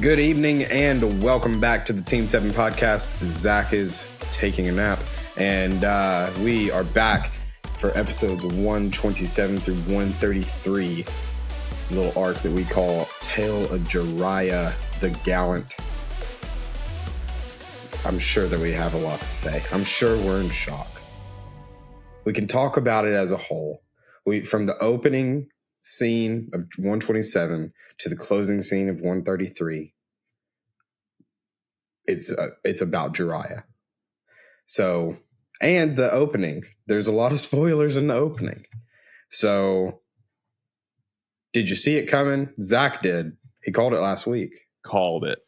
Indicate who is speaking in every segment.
Speaker 1: Good evening and welcome back to the Team 7 podcast. Zach is taking a nap and we are back for episodes 127 through 133. A little arc that we call Tale of Jiraiya the Gallant. I'm sure that we have a lot to say. I'm sure we're in shock. We can talk about it as a whole. From the opening scene of 127 to the closing scene of 133, it's about Jiraiya. So, and the opening, there's a lot of spoilers in the opening. So, did you see it coming? Zach did. He called it last week.
Speaker 2: Called it.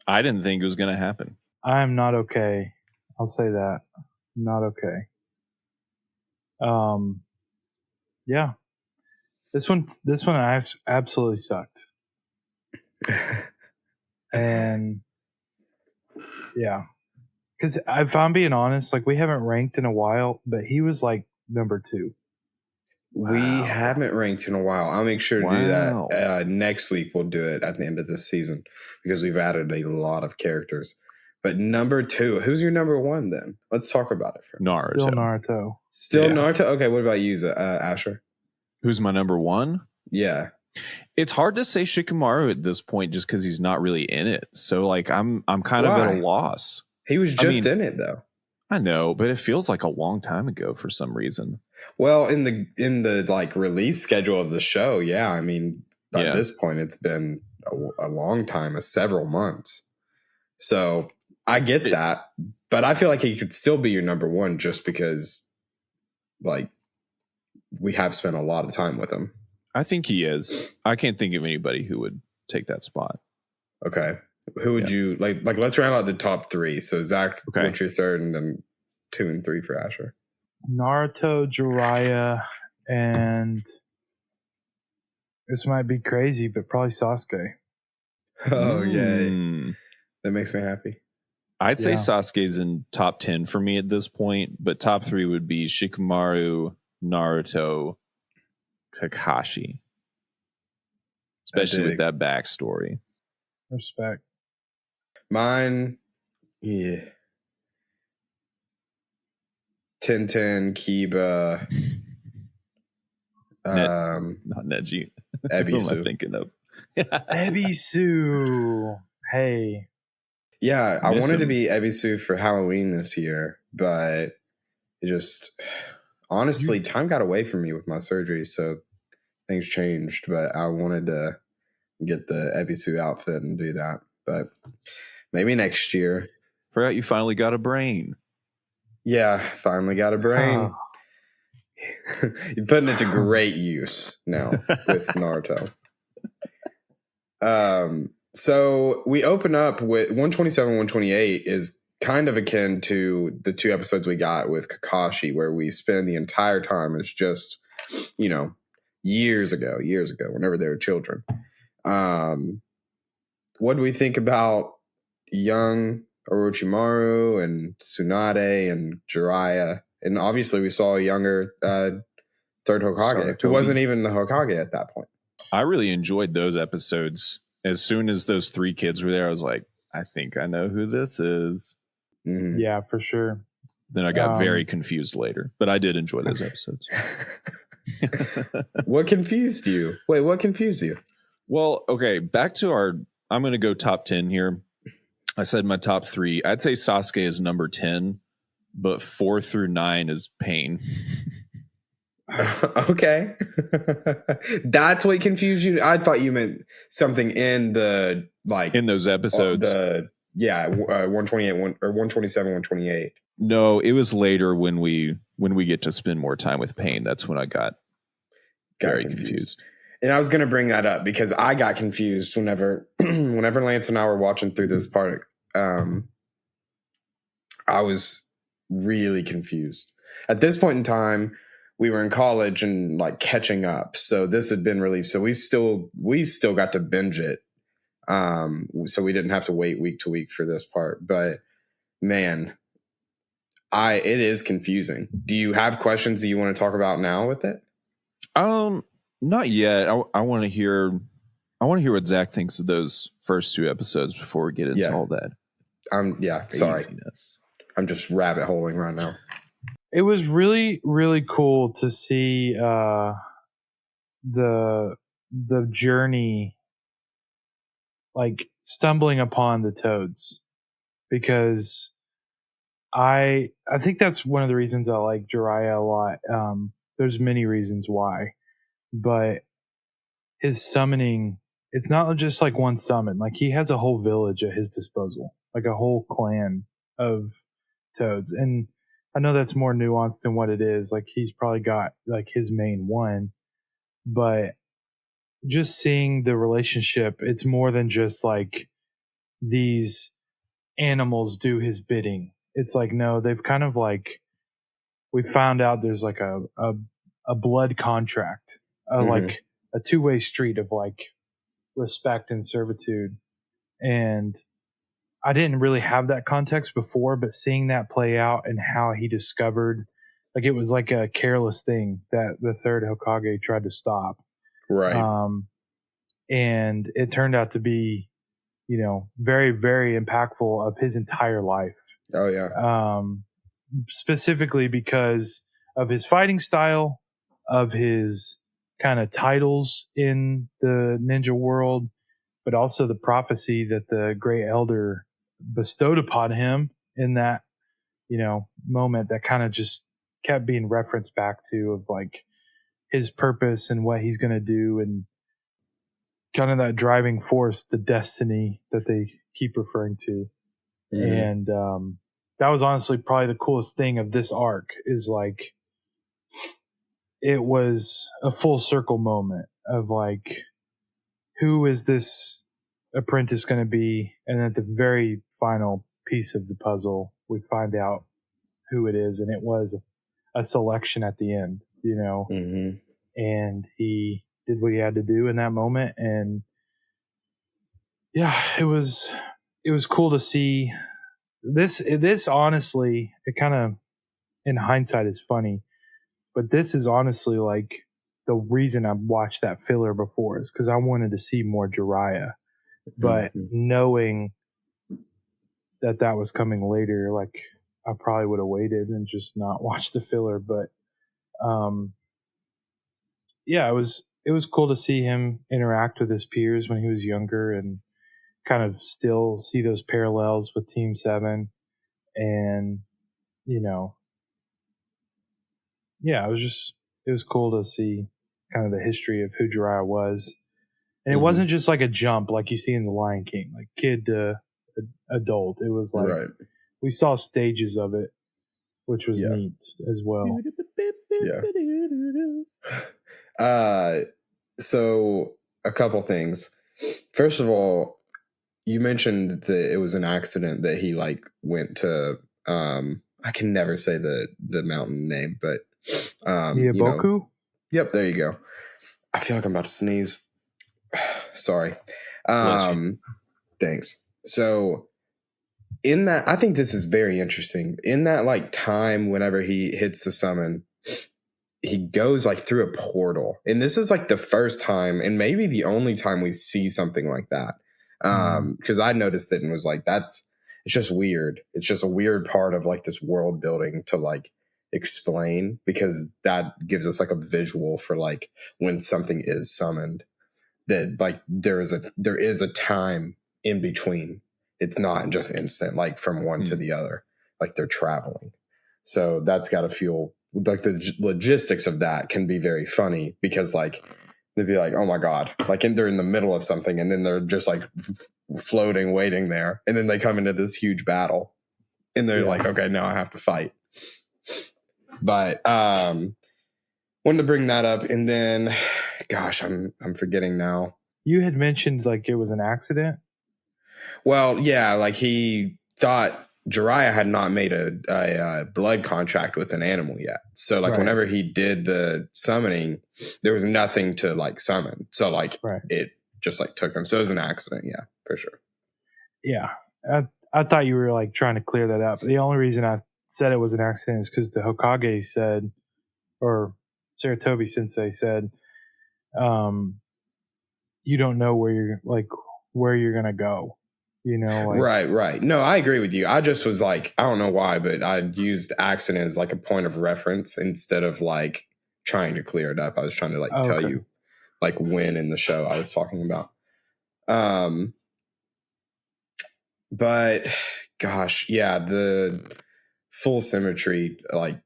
Speaker 2: I didn't think it was going to happen.
Speaker 3: I'm not okay. I'll say that. Not okay. Yeah. This one absolutely sucked. And yeah. Because if I'm being honest, like we haven't ranked in a while, but he was like number 2.
Speaker 1: Wow. We haven't ranked in a while. I'll make sure to do that. Next week we'll do it at the end of this season because we've added a lot of characters. But number 2, who's your number 1 then? Let's talk about it.
Speaker 2: Naruto.
Speaker 3: Still
Speaker 1: Naruto? Okay, what about you, Asher?
Speaker 2: Who's my number 1?
Speaker 1: Yeah.
Speaker 2: It's hard to say Shikamaru at this point just because he's not really in it. So like I'm kind of at a loss.
Speaker 1: He was just in it though.
Speaker 2: I know, but it feels like a long time ago for some reason.
Speaker 1: Well, in the like release schedule of the show, yeah. I mean, by this point, it's been a long time, several months. So I get that, but I feel like he could still be your number 1 just because, like, we have spent a lot of time with him.
Speaker 2: I think he is. I can't think of anybody who would take that spot.
Speaker 1: Okay, who would you like? Let's round out the top 3. So Zach, what's your third, and then 2 and 3 for Asher.
Speaker 3: Naruto, Jiraiya, and this might be crazy, but probably Sasuke.
Speaker 1: Oh, yay. That makes me happy.
Speaker 2: I'd say Sasuke's in top 10 for me at this point, but top 3 would be Shikamaru, Naruto, Kakashi. Especially with that backstory.
Speaker 3: Respect.
Speaker 1: Mine, yeah. Tenten, Kiba,
Speaker 2: not Neji.
Speaker 1: Ebisu.
Speaker 2: Who am I thinking of?
Speaker 3: Ebisu. Hey.
Speaker 1: Yeah, I wanted to be Ebisu for Halloween this year, but it just honestly time got away from me with my surgery, so things changed. But I wanted to get the Ebisu outfit and do that, but maybe next year.
Speaker 2: Forgot you finally got a brain.
Speaker 1: Yeah, finally got a brain. You're putting it to great use now with Naruto. So we open up with 127, 128 is kind of akin to the 2 episodes we got with Kakashi, where we spend the entire time as just, years ago, whenever they were children. What do we think about young Orochimaru and Tsunade and Jiraiya? And obviously we saw a younger third Hokage who wasn't even the Hokage at that point.
Speaker 2: I really enjoyed those episodes. As soon as those 3 kids were there, I was like, I think I know who this is.
Speaker 1: Mm-hmm.
Speaker 3: Yeah, for sure.
Speaker 2: Then I got very confused later, but I did enjoy those episodes.
Speaker 1: What confused you? Wait, what confused you?
Speaker 2: Well, okay, back to I'm going to go top 10 here. I said my top 3. I'd say Sasuke is number 10, but 4 through 9 is Pain.
Speaker 1: Okay. That's what confused you? I thought you meant something in the, like...
Speaker 2: In those episodes.
Speaker 1: 128 or 127, 128.
Speaker 2: No, it was later when we get to spend more time with Pain. That's when I got very confused.
Speaker 1: And I was going to bring that up because I got confused whenever Lance and I were watching through this part. I was really confused. At this point in time, we were in college and like catching up. So this had been released. So we still got to binge it. So we didn't have to wait week to week for this part. But man, it is confusing. Do you have questions that you want to talk about now with it?
Speaker 2: Not yet. I want to hear I want to hear what Zach thinks of those first 2 episodes before we get into all that.
Speaker 1: Sorry.
Speaker 2: Craziness.
Speaker 1: I'm just rabbit holing right now.
Speaker 3: It was really, really cool to see the journey, like stumbling upon the toads, because I think that's one of the reasons I like Jiraiya a lot. There's many reasons why, but his summoning, it's not just like one summon. Like he has a whole village at his disposal, like a whole clan of toads. And I know that's more nuanced than what it is. Like he's probably got like his main one, but just seeing the relationship, it's more than just like these animals do his bidding. It's like, no, they've kind of like, we found out there's like a blood contract, like a two-way street of like respect and servitude. And I didn't really have that context before, but seeing that play out and how he discovered, like it was like a careless thing that the third Hokage tried to stop.
Speaker 1: Right.
Speaker 3: And it turned out to be, very, very impactful of his entire life.
Speaker 1: Oh yeah.
Speaker 3: Specifically because of his fighting style, of his kind of titles in the ninja world, but also the prophecy that the great elder bestowed upon him in that, moment that kind of just kept being referenced back to, of like his purpose and what he's going to do, and kind of that driving force, the destiny that they keep referring to. And that was honestly probably the coolest thing of this arc, is like it was a full circle moment of like, who is this apprentice going to be? And at the very final piece of the puzzle, we find out who it is, and it was a selection at the end, and he did what he had to do in that moment. And yeah, it was cool to see this honestly, it kind of, in hindsight, is funny, but this is honestly like the reason I watched that filler before, is because I wanted to see more Jiraiya. But knowing that was coming later, like I probably would have waited and just not watched the filler. But yeah, it was cool to see him interact with his peers when he was younger, and kind of still see those parallels with Team 7. And yeah, it was cool to see kind of the history of who Jiraiya was. And it wasn't just like a jump like you see in The Lion King, like kid to adult. It was like we saw stages of it, which was neat as well.
Speaker 1: Yeah. So a couple things. First of all, you mentioned that it was an accident that he like went to I can never say the mountain name, but
Speaker 3: Yaboku?
Speaker 1: Yep, there you go. I feel like I'm about to sneeze. Sorry. Thanks. So in that, I think this is very interesting. In that like time, whenever he hits the summon, he goes like through a portal. And this is like the first time, and maybe the only time, we see something like that. Because I noticed it and was like, it's just weird. It's just a weird part of like this world building to like explain, because that gives us like a visual for like when something is summoned, that like there is a time in between. It's not just instant, like from one to the other, like they're traveling. So that's got to feel like the logistics of that can be very funny, because like they'd be like, oh my God, like, and they're in the middle of something, and then they're just like floating, waiting there. And then they come into this huge battle, and they're like, okay, now I have to fight. But wanted to bring that up. And then, gosh, I'm forgetting now.
Speaker 3: You had mentioned like it was an accident.
Speaker 1: Well, yeah, like he thought Jiraiya had not made a blood contract with an animal yet. So like whenever he did the summoning, there was nothing to like summon. So like it just like took him. So it was an accident. Yeah, for sure.
Speaker 3: Yeah. I thought you were like trying to clear that up. The only reason I said it was an accident is because the Hokage said, or Saratobi Sensei said, you don't know where you're gonna go. You know, like,
Speaker 1: right. No, I agree with you. I just was like, I don't know why, but I used accident as like a point of reference instead of like trying to clear it up. I was trying to like tell
Speaker 3: okay.
Speaker 1: you like when in the show I was talking about. But gosh, yeah, the full symmetry like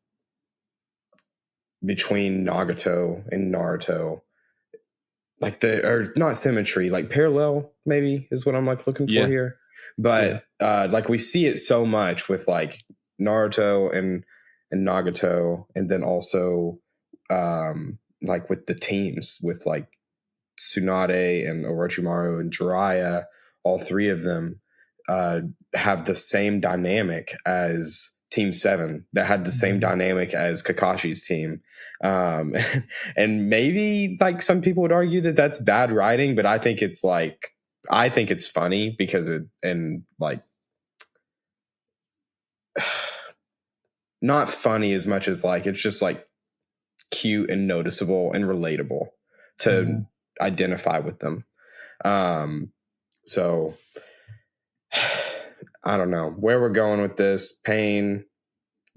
Speaker 1: between Nagato and Naruto, like or not symmetry, like parallel maybe is what I'm like looking for here. But like we see it so much with like Naruto and Nagato, and then also like with the teams with like Tsunade and Orochimaru and Jiraiya, all three of them have the same dynamic as Team 7 that had the same dynamic as Kakashi's team. And maybe like some people would argue that that's bad writing, but I think it's funny because not funny as much as like it's just like cute and noticeable and relatable to identify with them. So I don't know where we're going with this. Pain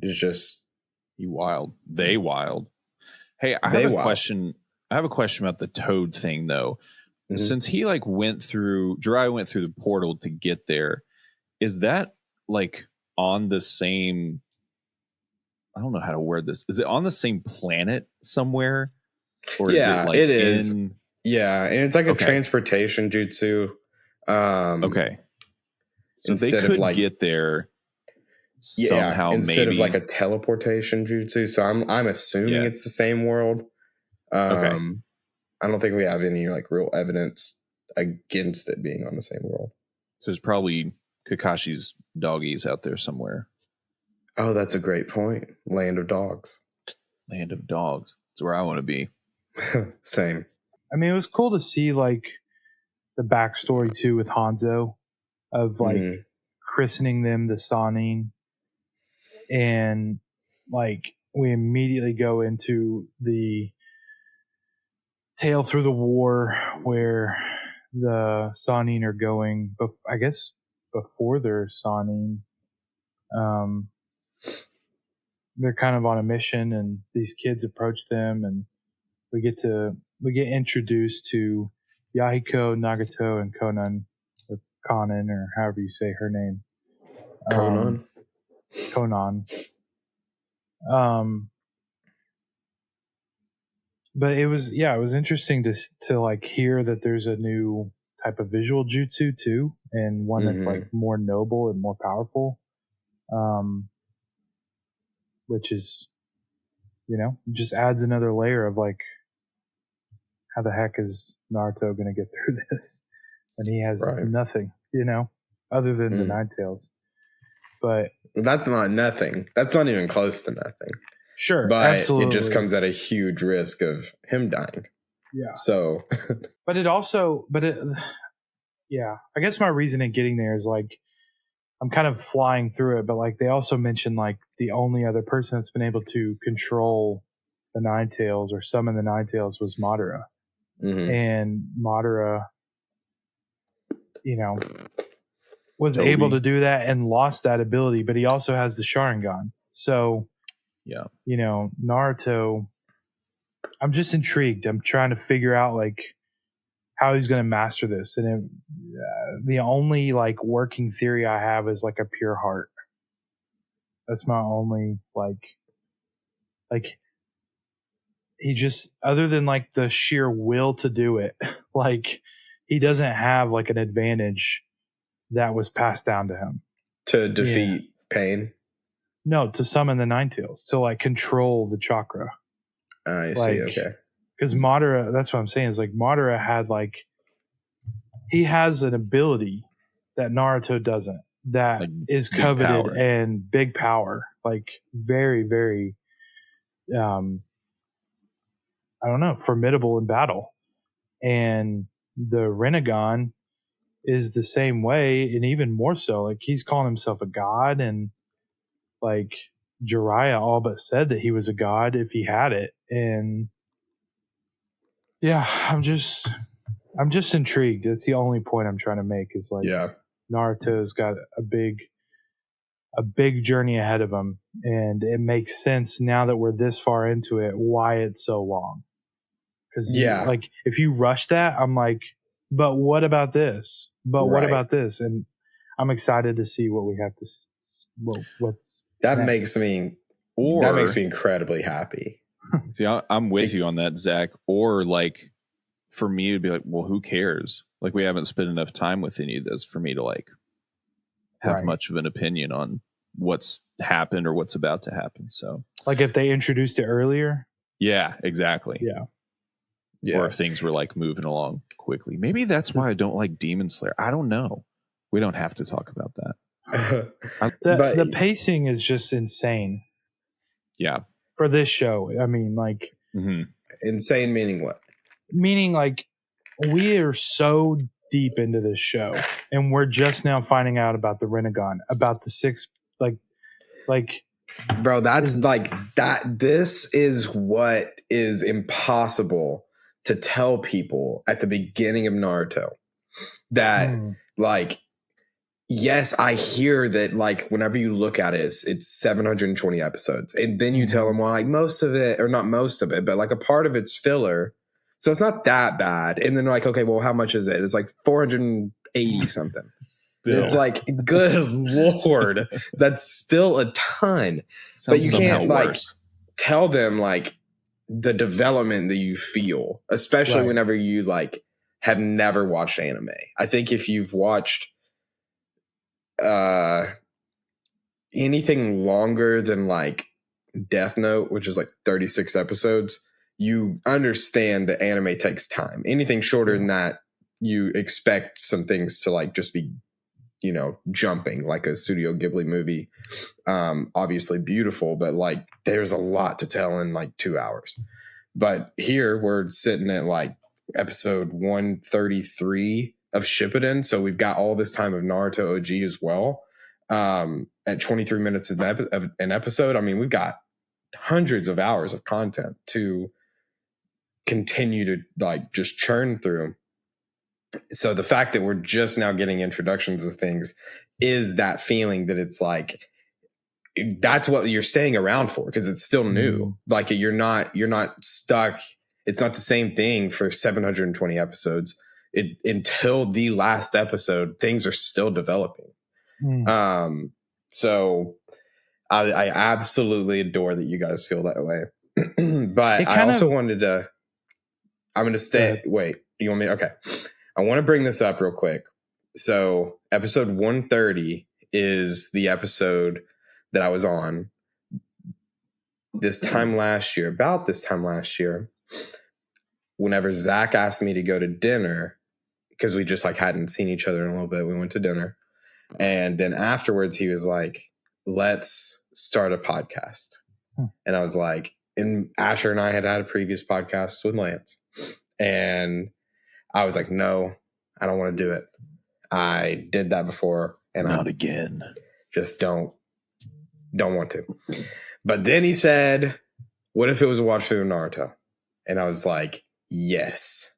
Speaker 1: is just
Speaker 2: wild. They wild. Hey, I have a question. I have a question about the Toad thing though. Mm-hmm. Since he like Jiraiya went through the portal to get there, is that like on the same, I don't know how to word this. Is it on the same planet somewhere? Or is it like
Speaker 1: it is. Yeah, and it's like a transportation jutsu.
Speaker 2: Okay. So they could get there somehow,
Speaker 1: instead
Speaker 2: maybe
Speaker 1: of like a teleportation jutsu. So I'm assuming it's the same world. I don't think we have any like real evidence against it being on the same world.
Speaker 2: So there's probably Kakashi's doggies out there somewhere.
Speaker 1: Oh, that's a great point. Land of dogs.
Speaker 2: Land of dogs. It's where I want to be.
Speaker 1: Same.
Speaker 3: I mean, it was cool to see like the backstory too with Hanzo of like christening them the Sannin, and like we immediately go into the tale through the war where the Sannin are going, I guess before they're Sannin, they're kind of on a mission, and these kids approach them, and we get introduced to Yahiko, Nagato, and Konan, or Kanan, or however you say her name.
Speaker 1: Konan.
Speaker 3: But it was interesting to like hear that there's a new type of visual jutsu too, and one that's like more noble and more powerful, which is, just adds another layer of like, how the heck is Naruto going to get through this when he has nothing, other than the Nine Tails? But
Speaker 1: that's not nothing. That's not even close to nothing.
Speaker 3: Sure,
Speaker 1: but
Speaker 3: absolutely.
Speaker 1: It just comes at a huge risk of him dying.
Speaker 3: Yeah.
Speaker 1: So,
Speaker 3: I guess my reason in getting there is like, I'm kind of flying through it, but like they also mentioned like the only other person that's been able to control the Nine Tails or summon the Nine Tails was Madara. And Madara, was able to do that and lost that ability, but he also has the Sharingan. So, Naruto, I'm just intrigued. I'm trying to figure out like how he's going to master this. And the only like working theory I have is like a pure heart. That's my only like he just, other than like the sheer will to do it, like he doesn't have like an advantage that was passed down to him
Speaker 1: to defeat pain.
Speaker 3: No, to summon the Nine Tails, to like control the chakra.
Speaker 1: I see. Okay.
Speaker 3: Because Madara, that's what I'm saying, is like Madara had like, he has an ability that Naruto doesn't, that like is coveted power. And big power, like very, very, I don't know, formidable in battle. And the Rinnegan is the same way, and even more so. Like he's calling himself a god, and like Jiraiya all but said that he was a god if he had it. And yeah, I'm just intrigued. That's the only point I'm trying to make. Is like, Naruto's got a big journey ahead of him, and it makes sense now that we're this far into it why it's so long. Because like if you rush that, I'm like, but what about this? But what about this? And I'm excited to see what we have to. What's
Speaker 1: that
Speaker 3: next.
Speaker 1: makes me incredibly happy.
Speaker 2: See, I'm with you on that, Zach. Or like, for me, it'd be like, well, who cares? Like, we haven't spent enough time with any of this for me to like have much of an opinion on what's happened or what's about to happen. So,
Speaker 3: like, if they introduced it earlier,
Speaker 2: yeah, exactly,
Speaker 3: yeah.
Speaker 2: Or if things were like moving along quickly. Maybe that's why I don't like Demon Slayer. I don't know. We don't have to talk about that.
Speaker 3: The pacing is just insane.
Speaker 2: Yeah.
Speaker 3: For this show. I mean, like...
Speaker 1: Insane meaning what?
Speaker 3: Meaning, like, we are so deep into this show, and we're just now finding out about the Rinnegan, about the six... Like...
Speaker 1: Bro, that's like... This is what is impossible to tell people at the beginning of Naruto. That, like... Yes, I hear that, like, whenever you look at it, it's 720 episodes. And then you tell them, well, like, most of it, or not most of it, but, like, a part of it's filler. So it's not that bad. And then they're like, okay, well, how much is it? It's like 480 something. Still. It's like, good Lord. That's still a ton. But you can't, like, tell them, like, the development that you feel, especially whenever you, like, have never watched anime. I think if you've watched... anything longer than like Death Note, which is like 36 episodes, you understand that anime takes time. Anything shorter than that, you expect some things to like just be, you know, jumping like a Studio Ghibli movie. Obviously beautiful, but like there's a lot to tell in like 2 hours. But here we're sitting at like episode 133 of Shippuden, so we've got all this time of Naruto OG as well. At 23 minutes of an episode, I mean, we've got hundreds of hours of content to continue to like just churn through. So the fact that we're just now getting introductions of things is that feeling that it's like that's what you're staying around for because it's still new. Like you're not stuck. It's not the same thing for 720 episodes. Until the last episode, things are still developing. So I absolutely adore that you guys feel that way. But I also wanted to, I'm going to stay. Wait, you want me? Okay. I want to bring this up real quick. So episode 130 is the episode that I was on about this time last year, whenever Zach asked me to go to dinner, because we just like hadn't seen each other in a little bit. We went to dinner. And then afterwards he was like, let's start a podcast. And I was like, and Asher and I had a previous podcast with Lance. And I was like, no, I don't want to do it. I did that before. And
Speaker 2: not again.
Speaker 1: Just don't want to. But then he said, what if it was a watch through of Naruto? And I was like, yes,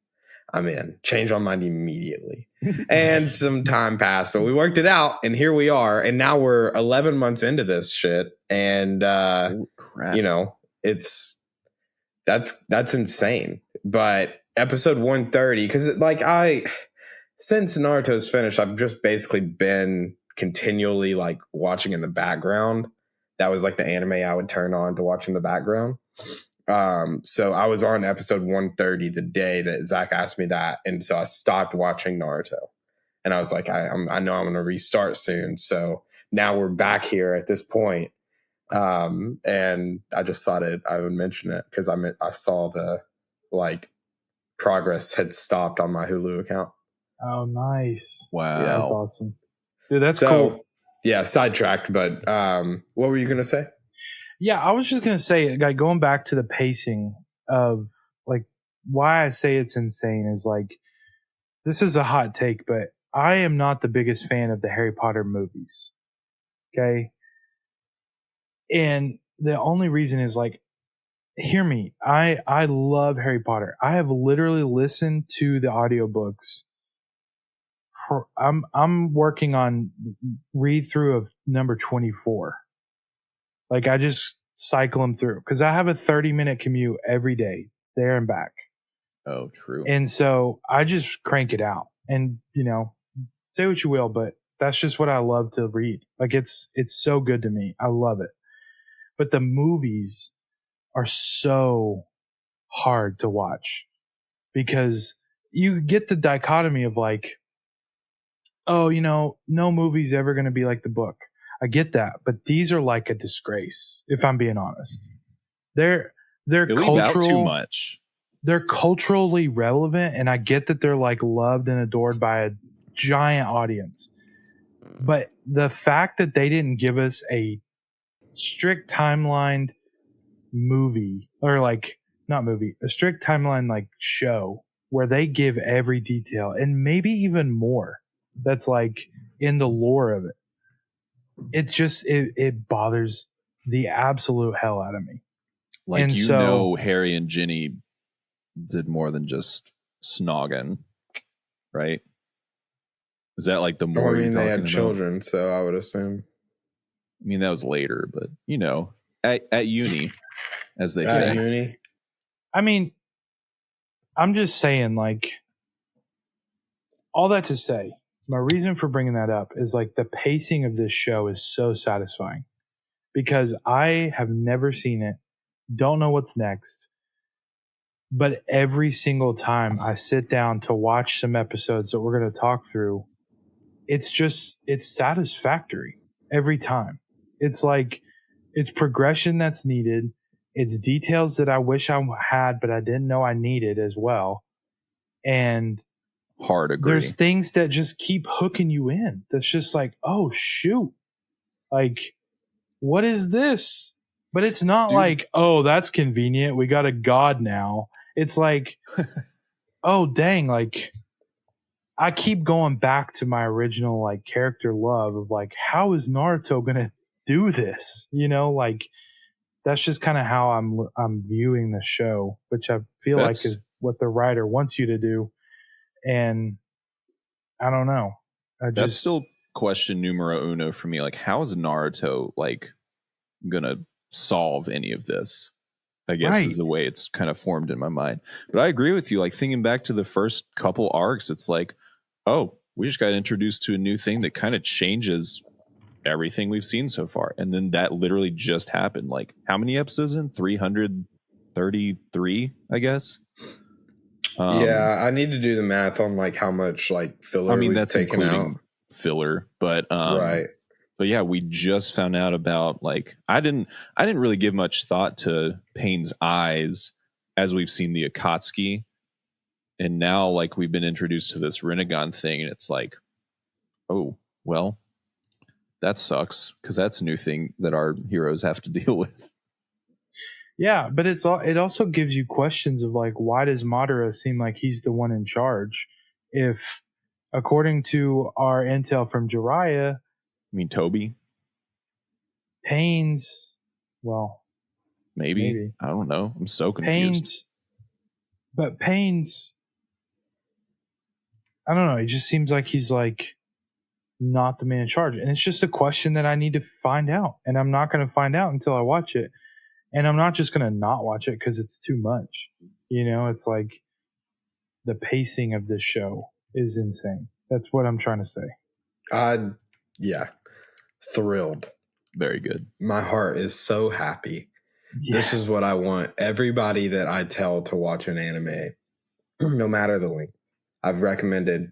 Speaker 1: I'm in. Changed my mind immediately. And some time passed, but we worked it out. And here we are. And now we're 11 months into this shit. And, you know, that's insane. But episode 130, because like since Naruto's finished, I've just basically been continually like watching in the background. That was like the anime I would turn on to watch in the background. So I was on episode 130 the day that Zach asked me that. And so I stopped watching Naruto. And I was like, I know I'm going to restart soon. So now we're back here at this point. And I just thought I would mention it because I saw the like progress had stopped on my Hulu account.
Speaker 3: Oh, nice.
Speaker 2: Wow.
Speaker 3: Yeah, that's awesome. Dude, that's cool.
Speaker 1: Yeah, sidetracked, but what were you going to say?
Speaker 3: Yeah, I was just going to say, like, going back to the pacing of, like, why I say it's insane is, like, this is a hot take, but I am not the biggest fan of the Harry Potter movies. Okay? And the only reason is, like, hear me. I love Harry Potter. I have literally listened to the audiobooks. I'm working on read through of number 24. Like I just cycle them through because I have a 30-minute commute every day there and back.
Speaker 2: Oh, true.
Speaker 3: And so I just crank it out. And say what you will, but that's just what I love to read. Like it's so good to me. I love it. But the movies are so hard to watch because you get the dichotomy of like, oh, no movie's ever going to be like the book. I get that, but these are like a disgrace. If I'm being honest, they're
Speaker 2: they
Speaker 3: cultural.
Speaker 2: Leave out too much.
Speaker 3: They're culturally relevant, and I get that they're like loved and adored by a giant audience. But the fact that they didn't give us a strict timeline movie or like not movie, a strict timeline like show where they give every detail and maybe even more that's like in the lore of it. It's just it bothers the absolute hell out of me.
Speaker 2: Like and Harry and Ginny did more than just snogging, right? Is that like the more?
Speaker 1: I mean, they had children, so I would assume.
Speaker 2: I mean, that was later, but at uni, as they say.
Speaker 1: At uni.
Speaker 3: I mean, I'm just saying, like, all that to say, my reason for bringing that up is like the pacing of this show is so satisfying because I have never seen it, don't know what's next. But every single time I sit down to watch some episodes that we're going to talk through, it's satisfactory every time. It's like, it's progression that's needed. It's details that I wish I had, but I didn't know I needed as well. And
Speaker 2: hard agree.
Speaker 3: There's things that just keep hooking you in. That's just like, oh, shoot. Like, what is this? But it's not like, oh, that's convenient. We got a god now. It's like, oh, dang, like, I keep going back to my original, like, character love of, like, how is Naruto going to do this? Like, that's just kind of how I'm viewing the show, which I feel like is what the writer wants you to do. And I don't know.
Speaker 2: That's still question numero uno for me. Like, how is Naruto, like, going to solve any of this? I guess is the way it's kind of formed in my mind. But I agree with you. Like thinking back to the first couple arcs, it's like, oh, we just got introduced to a new thing that kind of changes everything we've seen so far. And then that literally just happened. Like how many episodes in? 333, I guess.
Speaker 1: Yeah, I need to do the math on like how much like filler we've taken out.
Speaker 2: Filler, but
Speaker 1: right.
Speaker 2: But yeah, we just found out about like I didn't really give much thought to Pain's eyes as we've seen the Akatsuki, and now like we've been introduced to this Rinnegan thing, and it's like, oh well, that sucks because that's a new thing that our heroes have to deal with.
Speaker 3: Yeah, but it also gives you questions of like, why does Madara seem like he's the one in charge? If according to our intel from Jiraiya.
Speaker 2: I mean, Toby?
Speaker 3: Pain's, well,
Speaker 2: maybe. I don't know. I'm so confused.
Speaker 3: Pain's, I don't know. It just seems like he's like not the man in charge. And it's just a question that I need to find out. And I'm not going to find out until I watch it. And I'm not just going to not watch it because it's too much. It's like the pacing of this show is insane. That's what I'm trying to say.
Speaker 1: Yeah. Thrilled.
Speaker 2: Very good.
Speaker 1: My heart is so happy. Yes. This is what I want. Everybody that I tell to watch an anime, no matter the length, I've recommended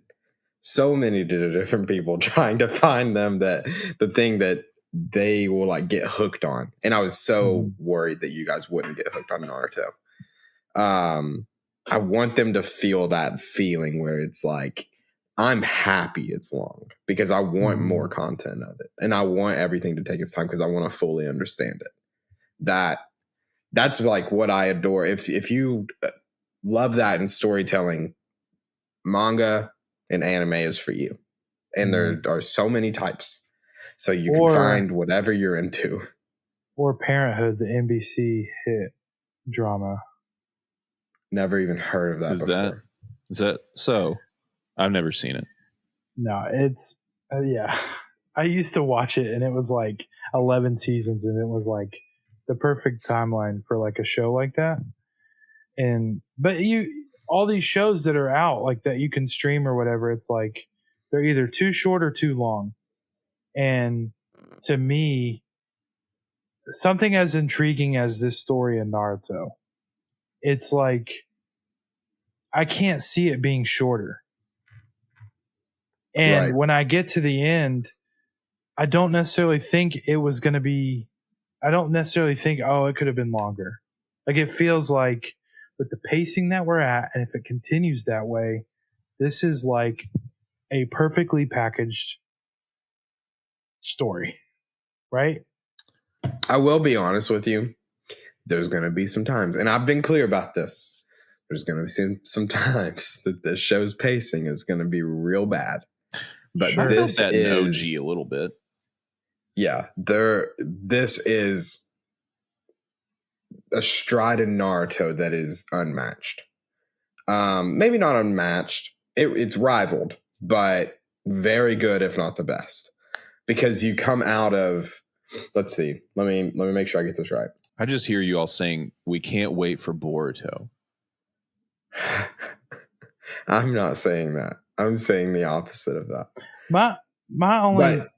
Speaker 1: so many different people trying to find them that the thing that they will like get hooked on. And I was so worried that you guys wouldn't get hooked on Naruto. I want them to feel that feeling where it's like, I'm happy it's long because I want more content of it. And I want everything to take its time because I want to fully understand it. That's like what I adore. If you love that in storytelling, manga and anime is for you. And there are so many types. So you can find whatever you're into.
Speaker 3: Or Parenthood, the NBC hit. drama.
Speaker 1: Never even heard of that before.
Speaker 2: Is that so? I've never seen it.
Speaker 3: No, it's yeah. I used to watch it, and it was like 11 seasons, and it was like the perfect timeline for like a show like that. But all these shows that are out like that you can stream or whatever, it's like they're either too short or too long. And to me, something as intriguing as this story in Naruto, it's like I can't see it being shorter. And when I get to the end, I don't necessarily think it was going to be, I don't necessarily think, oh, it could have been longer. Like it feels like with the pacing that we're at, and if it continues that way, this is like a perfectly packaged story, right?
Speaker 1: I will be honest with you. There's going to be some times, and I've been clear about this. There's going to be some times that the show's pacing is going to be real bad. But
Speaker 2: sure. This is an OG a little bit.
Speaker 1: Yeah, this is a stride in Naruto that is unmatched. Maybe not unmatched. It's rivaled, but very good, if not the best. Because you come out of, let's see, let me make sure I get this right.
Speaker 2: I just hear you all saying we can't wait for Boruto.
Speaker 1: I'm not saying that. I'm saying the opposite of that.
Speaker 3: My only.
Speaker 1: But,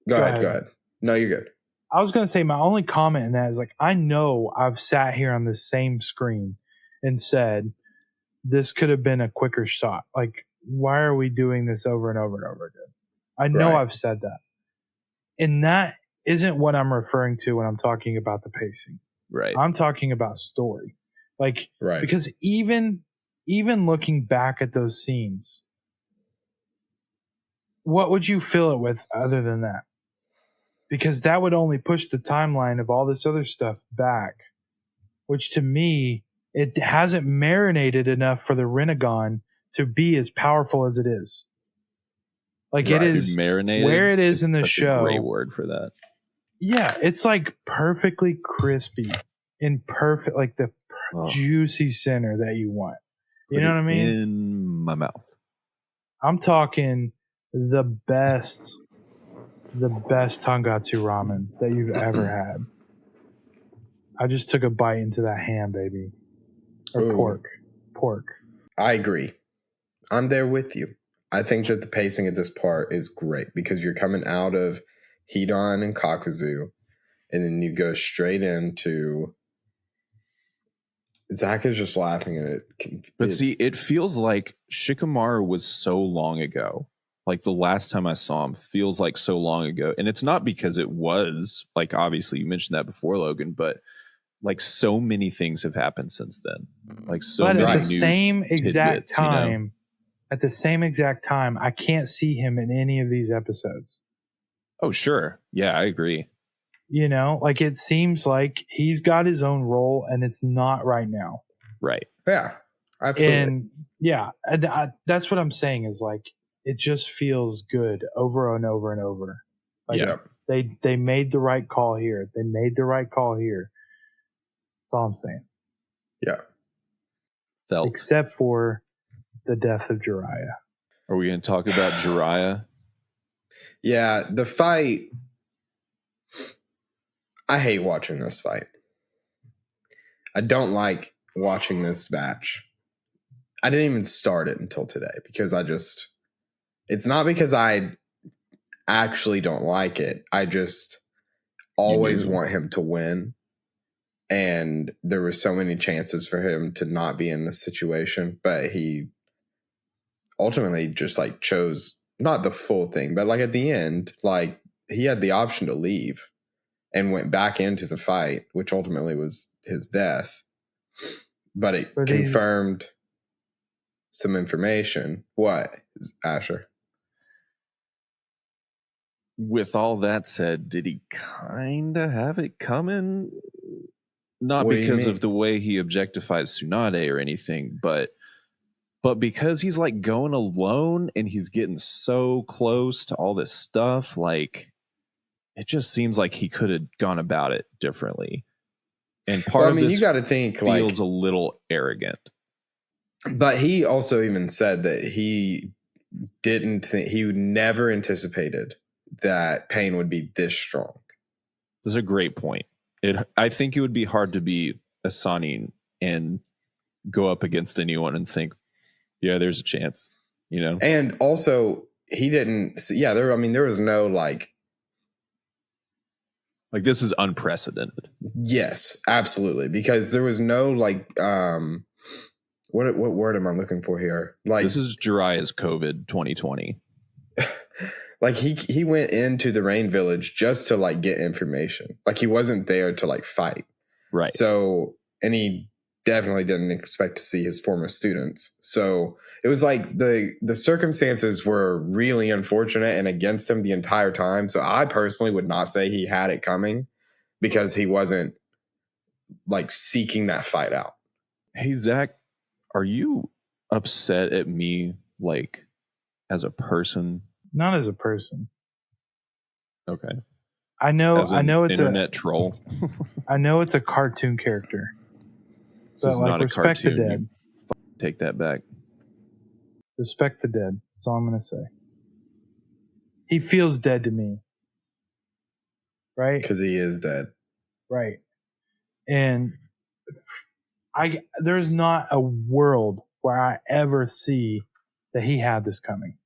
Speaker 1: go ahead. No, you're good.
Speaker 3: I was going to say my only comment in that is like, I know I've sat here on the same screen and said, this could have been a quicker shot. Like, why are we doing this over and over and over again? I know I've said that. And that isn't what I'm referring to when I'm talking about the pacing.
Speaker 2: Right.
Speaker 3: I'm talking about story. Like, because even looking back at those scenes, what would you fill it with other than that? Because that would only push the timeline of all this other stuff back, which to me, it hasn't marinated enough for the Rinnegan to be as powerful as it is. Like it is
Speaker 2: marinated,
Speaker 3: where it is in the show.
Speaker 2: A great word for that.
Speaker 3: Yeah, it's like perfectly crispy and perfect, like the juicy center that you want. You know what I mean?
Speaker 2: In my mouth.
Speaker 3: I'm talking the best Tangatsu ramen that you've ever had. I just took a bite into that ham, baby. Or pork. I
Speaker 1: agree. I'm there with you. I think that the pacing at this part is great because you're coming out of Hidan and Kakuzu, and then you go straight into Zach is just laughing at it.
Speaker 2: But see, it feels like Shikamaru was so long ago. Like the last time I saw him feels like so long ago. And it's not because it was, like, obviously you mentioned that before, Logan, but like so many things have happened since then. Like so many
Speaker 3: at the same exact time, at the same exact time, I can't see him in any of these episodes.
Speaker 2: Oh, sure. Yeah, I agree.
Speaker 3: You know, like it seems like he's got his own role and it's not right now.
Speaker 2: Right.
Speaker 1: Yeah, absolutely.
Speaker 3: And that's what I'm saying is like, it just feels good over and over and over. Like they made the right call here. They made the right call here. That's all I'm saying.
Speaker 1: Yeah.
Speaker 3: Except for the death of Jiraiya.
Speaker 2: Are we going to talk about Jiraiya?
Speaker 1: Yeah, the fight. I hate watching this fight. I don't like watching this match. I didn't even start it until today because it's not because I actually don't like it. I just always want him to win. And there were so many chances for him to not be in this situation, but he ultimately just like chose not the full thing, but like at the end, like he had the option to leave and went back into the fight, which ultimately was his death. But it confirmed some information. What, Asher?
Speaker 2: With all that said, did he kind of have it coming? Not because of the way he objectifies Tsunade or anything, but because he's like going alone and he's getting so close to all this stuff, like it just seems like he could have gone about it differently. And part of this
Speaker 1: you got to think
Speaker 2: feels a little arrogant.
Speaker 1: But he also even said that he didn't think, he never anticipated that Pain would be this strong.
Speaker 2: This is a great point. I think it would be hard to be a Sannin and go up against anyone and think, yeah, there's a chance, you know?
Speaker 1: And also, he didn't, there was no like
Speaker 2: this is unprecedented.
Speaker 1: Yes, absolutely. Because there was no like, what word am I looking for here? Like,
Speaker 2: this is Jiraiya's COVID 2020.
Speaker 1: Like he went into the Rain Village just to like get information. Like he wasn't there to like fight.
Speaker 2: Right.
Speaker 1: So, and he definitely didn't expect to see his former students. So it was like the circumstances were really unfortunate and against him the entire time. So I personally would not say he had it coming because he wasn't like seeking that fight out.
Speaker 2: Hey, Zach, are you upset at me like as a person?
Speaker 3: Not as a person.
Speaker 2: Okay.
Speaker 3: I know it's
Speaker 2: internet troll.
Speaker 3: I know it's a cartoon character.
Speaker 2: This is not a cartoon. The dead. Take that back.
Speaker 3: Respect the dead. That's all I'm going to say. He feels dead to me. Right?
Speaker 1: Because he is dead.
Speaker 3: Right. And there's not a world where I ever see that he had this coming.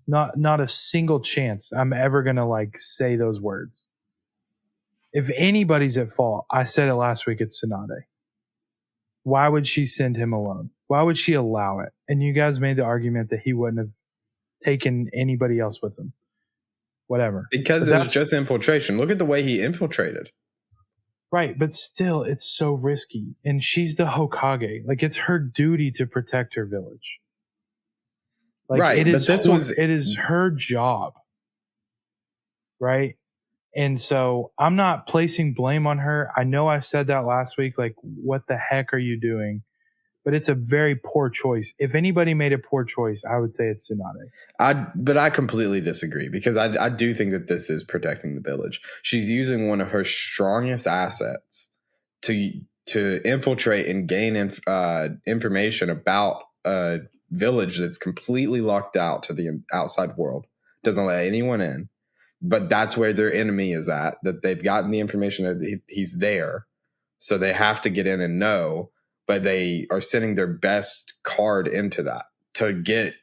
Speaker 3: Not a single chance I'm ever going to like say those words. If anybody's at fault, I said it last week, it's Tsunade. Why would she send him alone? Why would she allow it? And you guys made the argument that he wouldn't have taken anybody else with him. Whatever.
Speaker 1: Because it was just infiltration. Look at the way he infiltrated.
Speaker 3: Right, but still, it's so risky. And she's the Hokage. Like, it's her duty to protect her village. Like,
Speaker 1: right,
Speaker 3: it is her job. Right? And so I'm not placing blame on her. I know I said that last week. Like, what the heck are you doing? But it's a very poor choice. If anybody made a poor choice, I would say it's Tsunade.
Speaker 1: But I completely disagree because I do think that this is protecting the village. She's using one of her strongest assets to infiltrate and gain information about a village that's completely locked out to the outside world. Doesn't let anyone in. But that's where their enemy is at, that they've gotten the information that he's there. So they have to get in and know, but they are sending their best card into that to get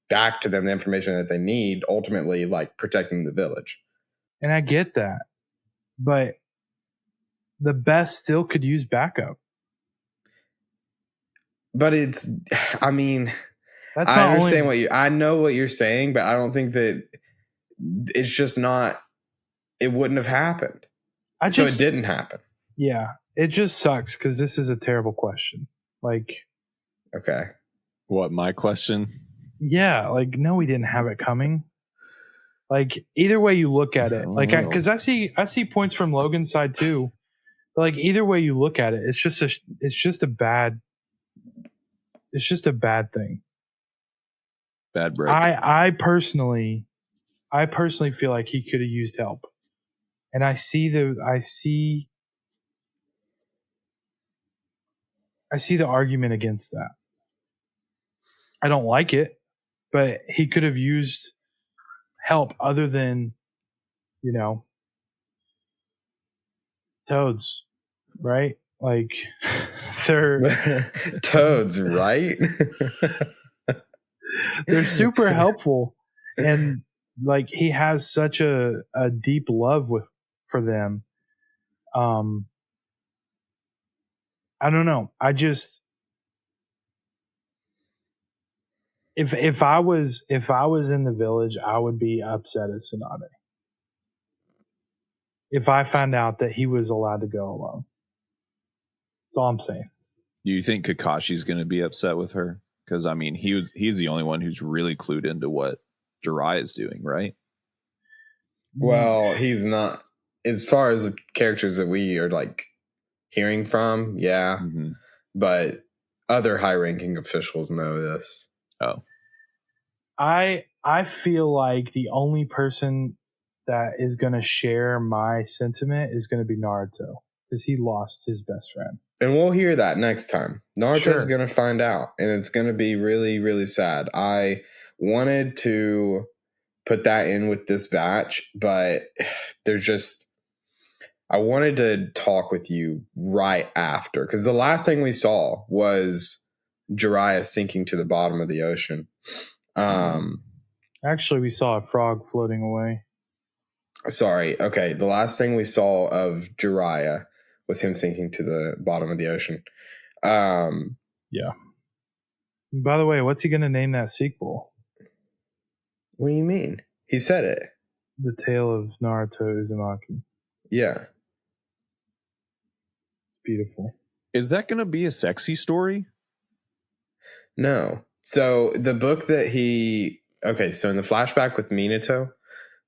Speaker 1: back to them the information that they need, ultimately like protecting the village.
Speaker 3: And I get that. But the best still could use backup.
Speaker 1: But I understand I know what you're saying, but I don't think that it's just not, it wouldn't have happened. So it didn't happen.
Speaker 3: Yeah. It just sucks because this is a terrible question. Like,
Speaker 1: okay.
Speaker 2: What, my question?
Speaker 3: Yeah. Like, no, we didn't have it coming. Like, either way you look at it, like, because I see points from Logan's side too. But like, either way you look at it, it's just a bad thing.
Speaker 2: Bad break.
Speaker 3: I personally feel like he could have used help. And I see the argument against that. I don't like it, but he could have used help other than, toads, right? Like, they're
Speaker 1: toads, right?
Speaker 3: They're super helpful, and like he has such a deep love for them. I don't know. I just if I was in the village, I would be upset at Tsunade. If I found out that he was allowed to go alone. That's all I'm saying.
Speaker 2: Do you think Kakashi's going to be upset with her? Because, I mean, he's the only one who's really clued into what Jiraiya is doing, right?
Speaker 1: Well, he's not. As far as the characters that we are, like, hearing from, yeah. Mm-hmm. But other high-ranking officials know this.
Speaker 2: Oh.
Speaker 3: I feel like the only person that is going to share my sentiment is going to be Naruto. because he lost his best friend.
Speaker 1: And we'll hear that next time. Naruto's going to find out, and it's going to be really, really sad. I wanted to put that in with this batch, but there's just... I wanted to talk with you right after, because the last thing we saw was Jiraiya sinking to the bottom of the ocean.
Speaker 3: Actually, we saw a frog floating away.
Speaker 1: Sorry. Okay. The last thing we saw of Jiraiya was him sinking to the bottom of the ocean.
Speaker 3: Yeah. By the way, what's he going to name that sequel?
Speaker 1: What do you mean? He said it.
Speaker 3: The Tale of Naruto Uzumaki.
Speaker 1: Yeah.
Speaker 3: It's beautiful.
Speaker 2: Is that going to be a sexy story?
Speaker 1: No. So the book that he... Okay, so in the flashback with Minato,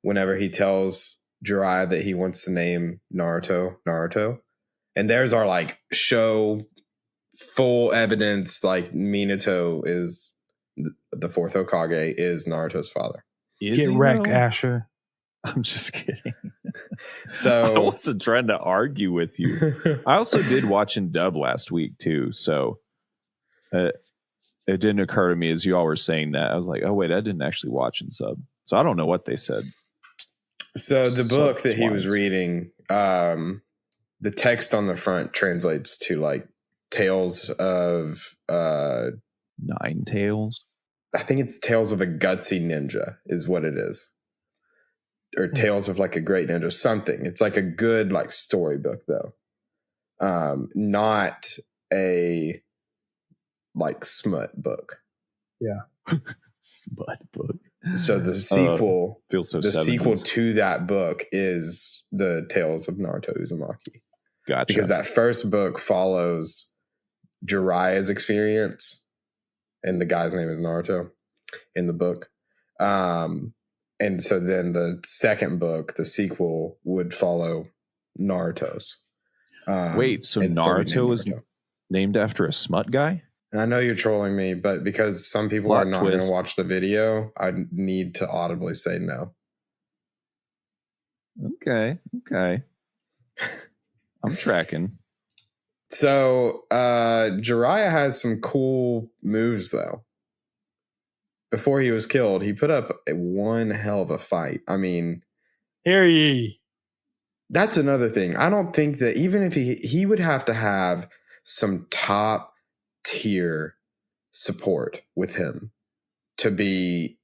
Speaker 1: whenever he tells Jiraiya that he wants to name Naruto, and there's our like show full evidence, like Minato is the fourth Hokage, is Naruto's father.
Speaker 3: Get wrecked, Asher.
Speaker 2: I'm just kidding.
Speaker 1: So
Speaker 2: I wasn't trying to argue with you. I also did watch in dub last week too, so it didn't occur to me as you all were saying that. I was like, oh wait, I didn't actually watch in sub, so I don't know what they said.
Speaker 1: So the book that he was reading, the text on the front translates to like Tales of
Speaker 2: 9 Tales.
Speaker 1: I think it's Tales of a Gutsy Ninja is what it is. Or Tales of like a Great Ninja, something. It's like a good like storybook though. Not a like smut book.
Speaker 3: Yeah.
Speaker 2: Smut book.
Speaker 1: So the sequel
Speaker 2: feels so
Speaker 1: the
Speaker 2: 70s.
Speaker 1: sequel to that book is the Tales of Naruto Uzumaki.
Speaker 2: Gotcha.
Speaker 1: Because that first book follows Jiraiya's experience, and the guy's name is Naruto in the book. And so then the second book, the sequel, would follow Naruto's.
Speaker 2: Wait, so Naruto is named after a smut guy?
Speaker 1: And I know you're trolling me, but because some people are not going to watch the video, I need to audibly say no.
Speaker 2: Okay. I'm tracking.
Speaker 1: So Jiraiya has some cool moves, though. Before he was killed, he put up one hell of a fight. I mean...
Speaker 3: Hear ye.
Speaker 1: That's another thing. I don't think that even if he would have to have some top tier support with him to be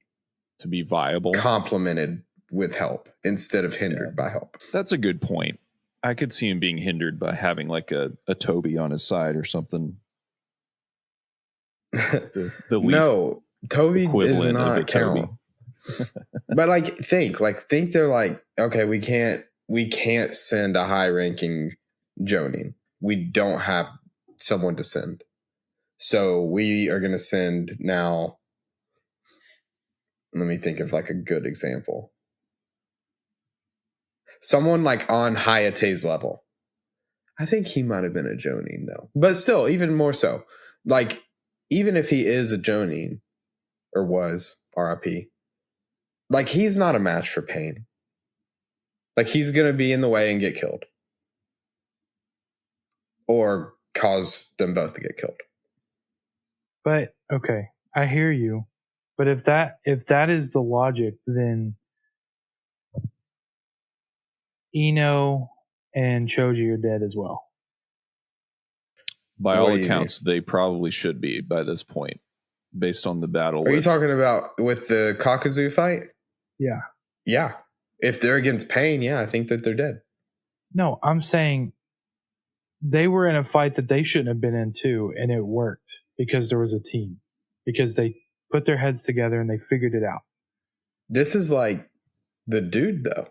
Speaker 2: viable,
Speaker 1: complemented with help instead of hindered by help.
Speaker 2: That's a good point. I could see him being hindered by having like a Toby on his side or something. The
Speaker 1: no, Toby is not a Toby. But think they're like, okay, we can't send a high ranking Jonin. We don't have someone to send. So we are going to send now. Let me think of like a good example. Someone like on Hayate's level. I think he might have been a Jonin though. But still, even more so. Like, even if he is a Jonin, or was, RIP, like, he's not a match for Pain. Like, he's going to be in the way and get killed. Or cause them both to get killed.
Speaker 3: But, okay, I hear you. But if that is the logic, then Ino and Choji are dead as well.
Speaker 2: By all accounts, they probably should be by this point, based on the battle.
Speaker 1: Are you talking about with the Kakuzu fight?
Speaker 3: Yeah.
Speaker 1: Yeah. If they're against Pain, yeah, I think that they're dead.
Speaker 3: No, I'm saying they were in a fight that they shouldn't have been in too, and it worked because there was a team. Because they put their heads together and they figured it out.
Speaker 1: This is like the dude, though.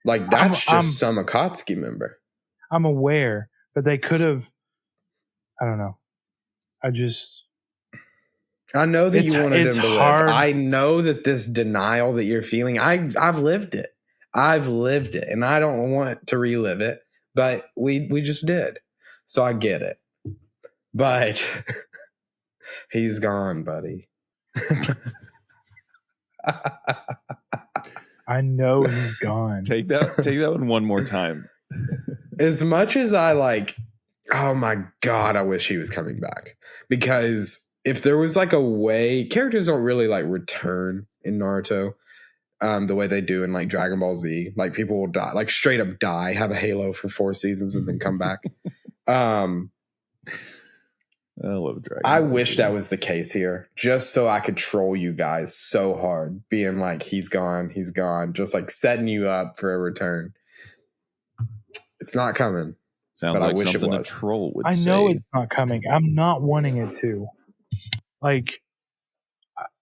Speaker 1: Like, that's just some Akatsuki member.
Speaker 3: I'm aware, but they could have... I don't know.
Speaker 1: I know that you wanted him to live. I know that this denial that you're feeling, I've lived it. I've lived it, and I don't want to relive it, but we just did. So I get it. But he's gone, buddy.
Speaker 3: I know he's gone.
Speaker 2: Take that one more time.
Speaker 1: As much as I like, oh my God, I wish he was coming back. Because if there was like a way, characters don't really like return in Naruto the way they do in like Dragon Ball Z. Like people will die, like straight up die, have a halo for 4 seasons and then come back.
Speaker 2: I love Dragon
Speaker 1: I
Speaker 2: Ball
Speaker 1: wish
Speaker 2: Z.
Speaker 1: that was the case here, just so I could troll you guys so hard, being like, he's gone, just like setting you up for a return. It's not coming.
Speaker 2: Sounds like something a troll would say.
Speaker 3: I know it's not coming. I'm not wanting it to. Like,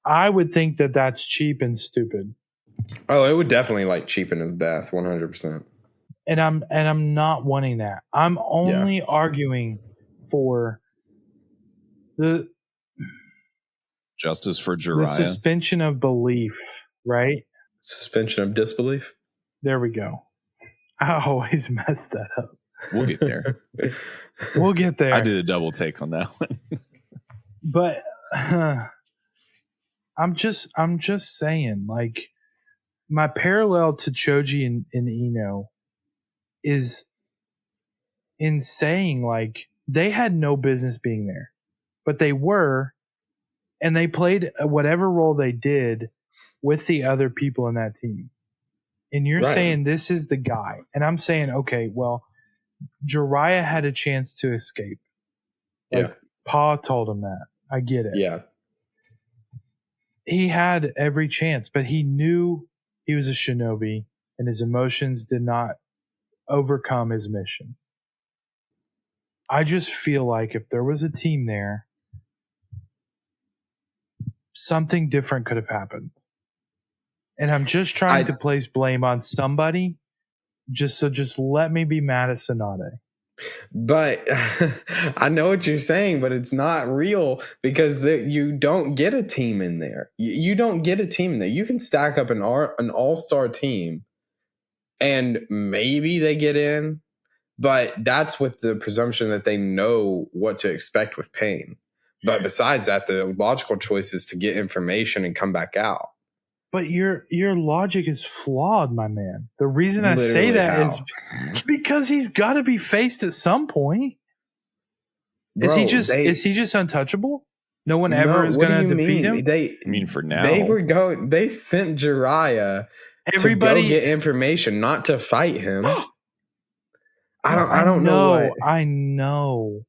Speaker 3: I would think that that's cheap and stupid.
Speaker 1: Oh, it would definitely like cheapen his death, 100%.
Speaker 3: And I'm not wanting that. I'm only arguing for the
Speaker 2: justice for Jiraiya.
Speaker 3: The suspension of belief, right?
Speaker 1: Suspension of disbelief.
Speaker 3: There we go. I always mess that up.
Speaker 2: We'll get there.
Speaker 3: We'll get there.
Speaker 2: I did a double take on that one.
Speaker 3: But I'm just saying, like, my parallel to Choji and Ino is in saying, like, they had no business being there, but they were, and they played whatever role they did with the other people in that team. And you're saying this is the guy. And I'm saying, okay, well, Jiraiya had a chance to escape. Like, Pa told him that. I get it.
Speaker 1: Yeah.
Speaker 3: He had every chance, but he knew he was a shinobi and his emotions did not overcome his mission. I just feel like if there was a team there, something different could have happened. And I'm just trying to place blame on somebody. Just let me be mad at Tsunade.
Speaker 1: But I know what you're saying, but it's not real because you don't get a team in there. You don't get a team in there. You can stack up an all-star team and maybe they get in, but that's with the presumption that they know what to expect with pain. But besides that, the logical choice is to get information and come back out.
Speaker 3: But your logic is flawed, my man. The reason I say that is because he's got to be faced at some point. Bro, is he just untouchable? No one ever is going to defeat him?
Speaker 2: I mean, for now.
Speaker 1: They sent Jiraiya to go get information, not to fight him. I don't know.
Speaker 3: I know.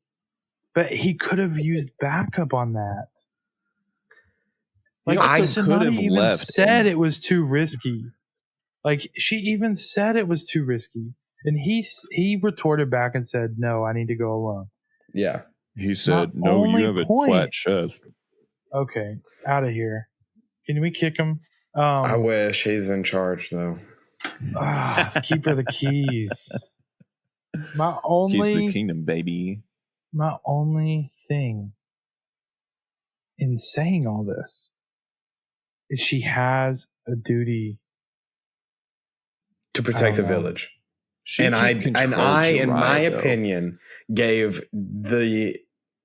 Speaker 3: But he could have used backup on that. Like, Tsunade even said it was too risky. Like, she even said it was too risky. And he retorted back and said, no, I need to go alone.
Speaker 1: Yeah.
Speaker 2: He said, no, you have a flat chest.
Speaker 3: Okay, out of here. Can we kick him?
Speaker 1: I wish he's in charge, though.
Speaker 3: Keeper of the keys.
Speaker 2: Keys to the kingdom, baby.
Speaker 3: My only thing in saying all this is she has a duty
Speaker 1: to protect the village. And I, in my opinion, gave the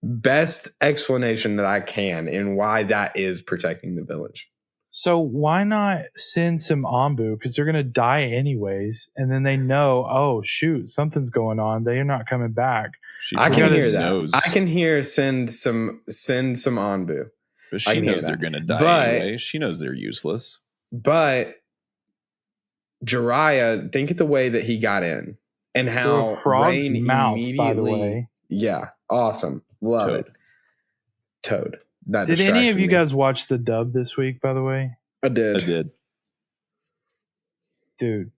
Speaker 1: best explanation that I can in why that is protecting the village.
Speaker 3: So why not send some Anbu? Because they're going to die anyways. And then they know, oh, shoot, something's going on. They're not coming back.
Speaker 1: I can hear that. I can hear send some Anbu.
Speaker 2: But she knows they're going to die anyway. She knows they're useless.
Speaker 1: But Jiraiya, think of the way that he got in and how
Speaker 3: frog's
Speaker 1: Rain
Speaker 3: mouth, by the way.
Speaker 1: Yeah, awesome. Love it. Toad.
Speaker 3: Did any of you guys watch the dub this week, by the way?
Speaker 1: I did.
Speaker 3: Dude.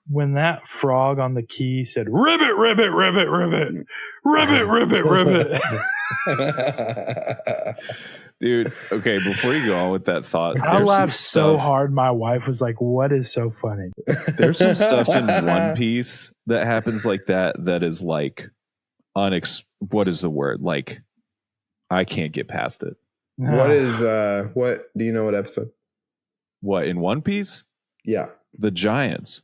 Speaker 3: When that frog on the key said, ribbit, ribbit, ribbit, ribbit, ribbit, ribbit, ribbit.
Speaker 2: Dude, okay, before you go on with that thought,
Speaker 3: I laughed so hard my wife was like, what is so funny?
Speaker 2: There's some stuff in One Piece that happens like that is like what is the word? Like, I can't get past it.
Speaker 1: What do you know what episode?
Speaker 2: What, in One Piece?
Speaker 1: Yeah.
Speaker 2: The Giants.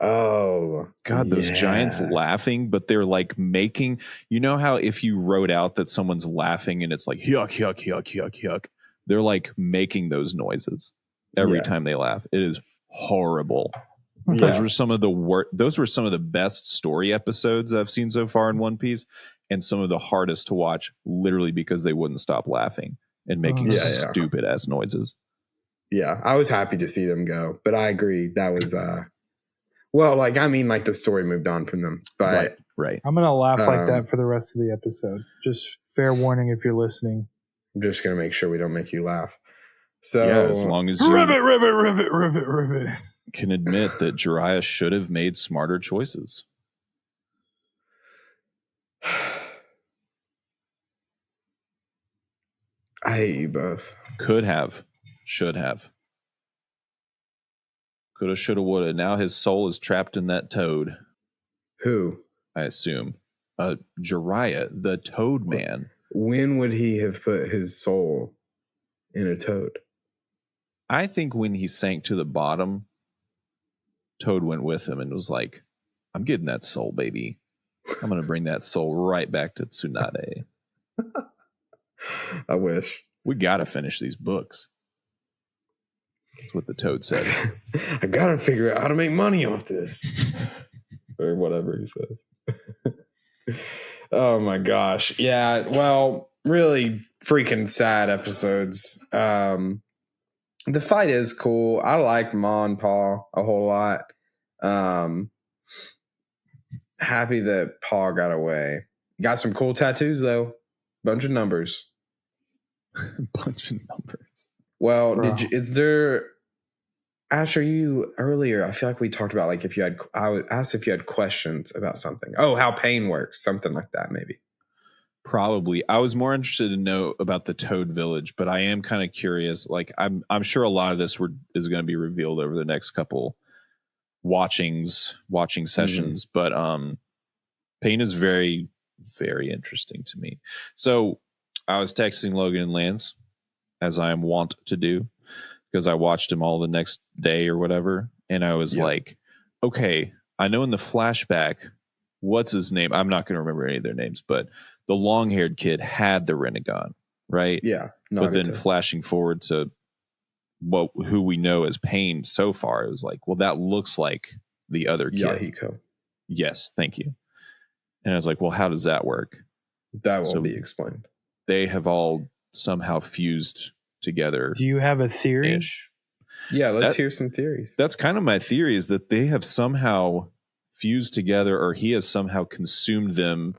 Speaker 1: Oh
Speaker 2: God, those giants laughing, but they're like making, you know how if you wrote out that someone's laughing and it's like yuck, yuck, yuck, yuck, yuck, they're like making those noises every time they laugh. It is horrible. Those were some of the best story episodes I've seen so far in One Piece, and some of the hardest to watch, literally because they wouldn't stop laughing and making stupid ass noises.
Speaker 1: Yeah, I was happy to see them go, but I agree that was the story moved on from them. But
Speaker 2: right.
Speaker 3: I'm gonna laugh like that for the rest of the episode. Just fair warning if you're listening.
Speaker 1: I'm just gonna make sure we don't make you laugh. So
Speaker 2: yeah, as long as you
Speaker 3: ribbit.
Speaker 2: can admit that Jiraiya should have made smarter choices.
Speaker 1: I hate you both.
Speaker 2: Could have. Should have. Coulda, shoulda, woulda. Now his soul is trapped in that toad.
Speaker 1: Who?
Speaker 2: I assume. Jiraiya, the toad man.
Speaker 1: When would he have put his soul in a toad?
Speaker 2: I think when he sank to the bottom, Toad went with him and was like, I'm getting that soul, baby. I'm going to bring that soul right back to Tsunade.
Speaker 1: I wish.
Speaker 2: We got to finish these books. That's what the Toad said.
Speaker 1: I got to figure out how to make money off this. Or whatever he says. Oh my gosh. Yeah, well, really freaking sad episodes. The fight is cool. I like Ma and Pa a whole lot. Happy that Pa got away. Got some cool tattoos though. Bunch of numbers.
Speaker 2: Bunch of numbers.
Speaker 1: Well, is there, Asher, you earlier, I feel like we talked about like I would ask if you had questions about something. Oh, how pain works. Something like that maybe.
Speaker 2: Probably. I was more interested to know about the Toad Village, but I am kind of curious. Like I'm sure a lot of this is going to be revealed over the next couple watching sessions. But pain is very, very interesting to me. So I was texting Logan and Lance, as I am wont to do, because I watched him all the next day or whatever, and I was like, okay, I know in the flashback, what's his name? I'm not going to remember any of their names, but the long-haired kid had the Renegon, right?
Speaker 1: Yeah.
Speaker 2: But then flashing forward to who we know as Pain so far, it was like, well, that looks like the other kid.
Speaker 1: Yahiko.
Speaker 2: Yes, thank you. And I was like, well, how does that work?
Speaker 1: That will be explained.
Speaker 2: They have all somehow fused together.
Speaker 3: Do you have a theory?
Speaker 1: Yeah, let's hear some theories.
Speaker 2: That's kind of my theory, is that they have somehow fused together, or he has somehow consumed them,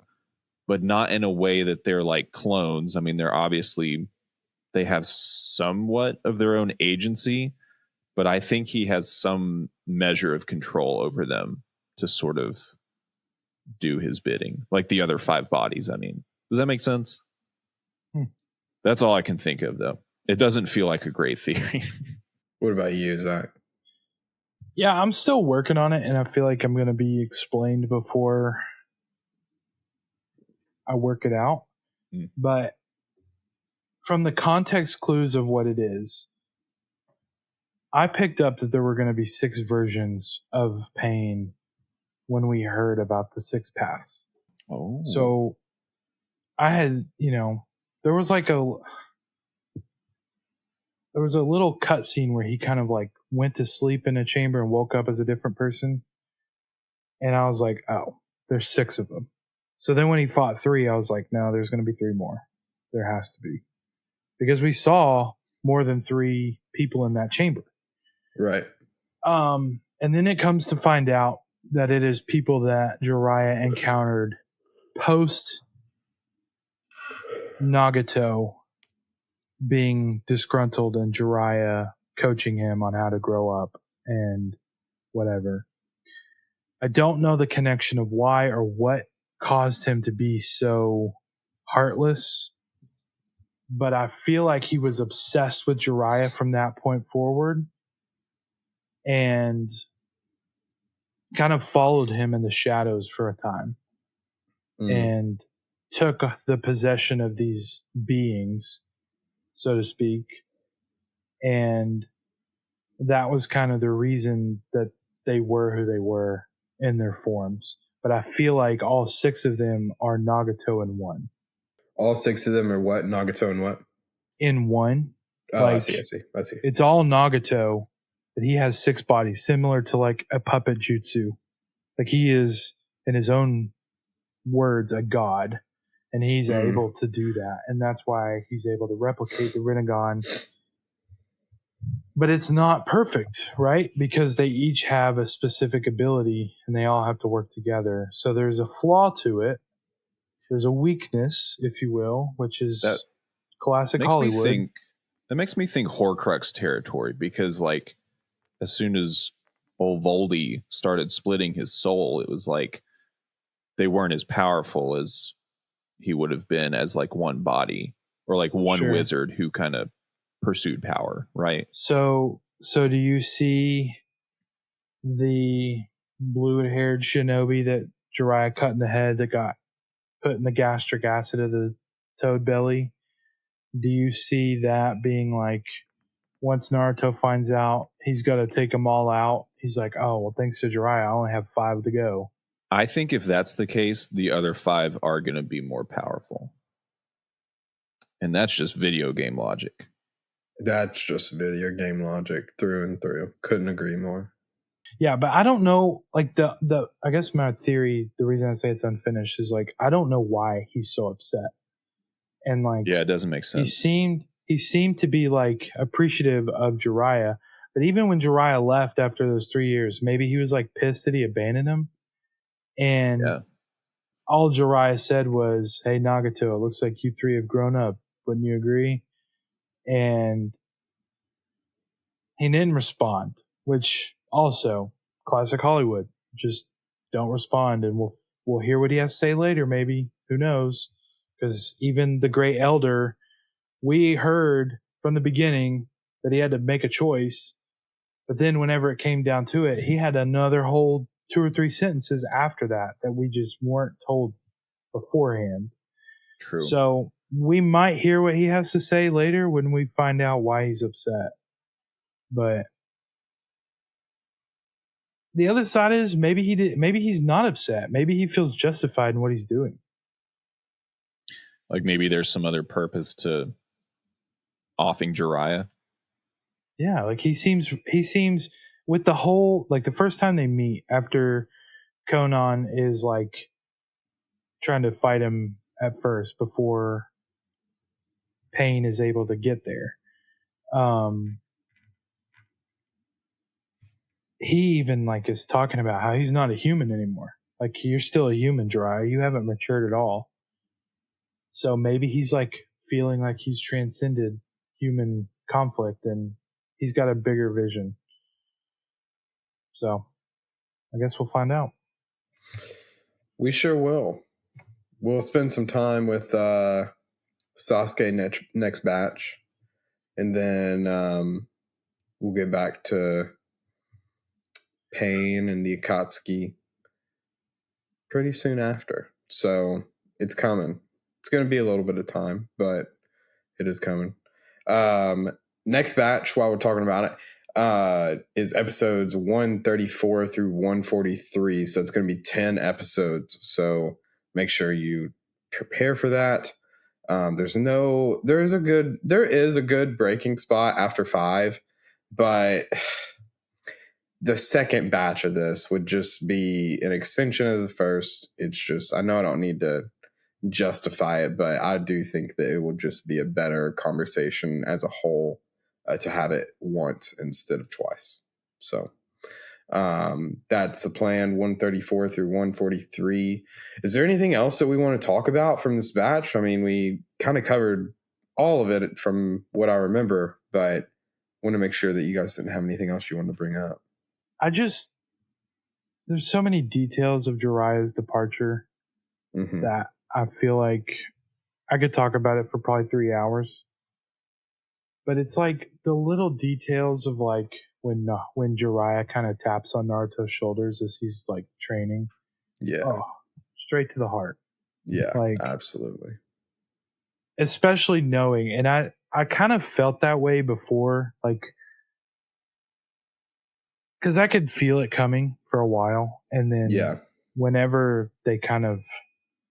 Speaker 2: but not in a way that they're like clones. I mean, they have somewhat of their own agency, but I think he has some measure of control over them to sort of do his bidding, like the other 5 bodies. I mean, does that make sense? That's all I can think of, though. It doesn't feel like a great theory.
Speaker 1: What about you, Zach?
Speaker 3: Yeah, I'm still working on it, and I feel like I'm going to be explained before I work it out. But from the context clues of what it is, I picked up that there were going to be 6 versions of Pain when we heard about the 6 paths.
Speaker 2: Oh.
Speaker 3: So I had, there was a little cutscene where he kind of like went to sleep in a chamber and woke up as a different person. And I was like, oh, there's 6 of them. So then when he fought 3, I was like, no, there's going to be 3 more. There has to be. Because we saw more than 3 people in that chamber.
Speaker 1: Right.
Speaker 3: And then it comes to find out that it is people that Jiraiya encountered post Nagato being disgruntled and Jiraiya coaching him on how to grow up and whatever. I don't know the connection of why or what caused him to be so heartless, but I feel like he was obsessed with Jiraiya from that point forward and kind of followed him in the shadows for a time and took the possession of these beings, so to speak. And that was kind of the reason that they were who they were in their forms. But I feel like all 6 of them are Nagato in one.
Speaker 1: All 6 of them are what? Nagato and what?
Speaker 3: In one.
Speaker 1: Oh,
Speaker 3: like,
Speaker 1: I see.
Speaker 3: It's all Nagato, that he has 6 bodies, similar to like a puppet jutsu. Like he is, in his own words, a god, and he's able to do that, and that's why he's able to replicate the Rinnegan. But it's not perfect, right? Because they each have a specific ability, and they all have to work together. So there's a flaw to it. There's a weakness, if you will, which is classic Hollywood.
Speaker 2: That makes me think Horcrux territory, because like as soon as old Voldy started splitting his soul, it was like they weren't as powerful as he would have been as like one body, or like one wizard who kind of pursued power, right?
Speaker 3: So do you see the blue-haired shinobi that Jiraiya cut in the head that got put in the gastric acid of the toad belly? Do you see that being like, once Naruto finds out he's got to take them all out, he's like, oh, well, thanks to Jiraiya, I only have 5 to go.
Speaker 2: I think if that's the case, the other 5 are going to be more powerful. And that's just video game logic.
Speaker 1: That's just video game logic through and through. Couldn't agree more.
Speaker 3: Yeah, but I don't know, like the I guess my theory, the reason I say it's unfinished is like, I don't know why he's so upset. And like,
Speaker 2: yeah, it doesn't make sense.
Speaker 3: He seemed to be like appreciative of Jiraiya, but even when Jiraiya left after those 3 years, maybe he was like pissed that he abandoned him. And all Jiraiya said was, "Hey Nagato, it looks like you 3 have grown up. Wouldn't you agree?" And he didn't respond, which also classic Hollywood. Just don't respond, and we'll hear what he has to say later. Maybe, who knows? Because even the Great Elder, we heard from the beginning that he had to make a choice, but then whenever it came down to it, he had another whole 2 or 3 sentences after that we just weren't told beforehand.
Speaker 2: True.
Speaker 3: So we might hear what he has to say later when we find out why he's upset. But the other side is maybe he's not upset. Maybe he feels justified in what he's doing.
Speaker 2: Like maybe there's some other purpose to offing Jiraiya.
Speaker 3: Yeah, like he seems with the whole, like the first time they meet after Conan is like trying to fight him at first before Pain is able to get there. He even like is talking about how he's not a human anymore. Like, you're still a human, Jiraiya. You haven't matured at all. So maybe he's like feeling like he's transcended human conflict and he's got a bigger vision. So I guess we'll find out.
Speaker 1: We sure will. We'll spend some time with Sasuke next batch, and then we'll get back to Pain and the Akatsuki pretty soon after. So it's coming. It's going to be a little bit of time, but it is coming. Next batch, while we're talking about it, is episodes 134 through 143. So it's going to be 10 episodes. So make sure you prepare for that. There is a good breaking spot after 5, but the second batch of this would just be an extension of the first. It's just, I know I don't need to justify it, but I do think that it will just be a better conversation as a whole to have it once instead of twice. So that's the plan, 134 through 143. Is there anything else that we want to talk about from this batch? I mean, we kind of covered all of it from what I remember, but want to make sure that you guys didn't have anything else you wanted to bring up.
Speaker 3: There's so many details of Jiraiya's departure that I feel like I could talk about it for probably 3 hours. But it's like the little details of like when Jiraiya kind of taps on Naruto's shoulders as he's like training.
Speaker 1: Yeah.
Speaker 3: Oh, straight to the heart.
Speaker 1: Yeah,
Speaker 3: like,
Speaker 1: absolutely.
Speaker 3: Especially knowing, and I kind of felt that way before, like, because I could feel it coming for a while, and then whenever they kind of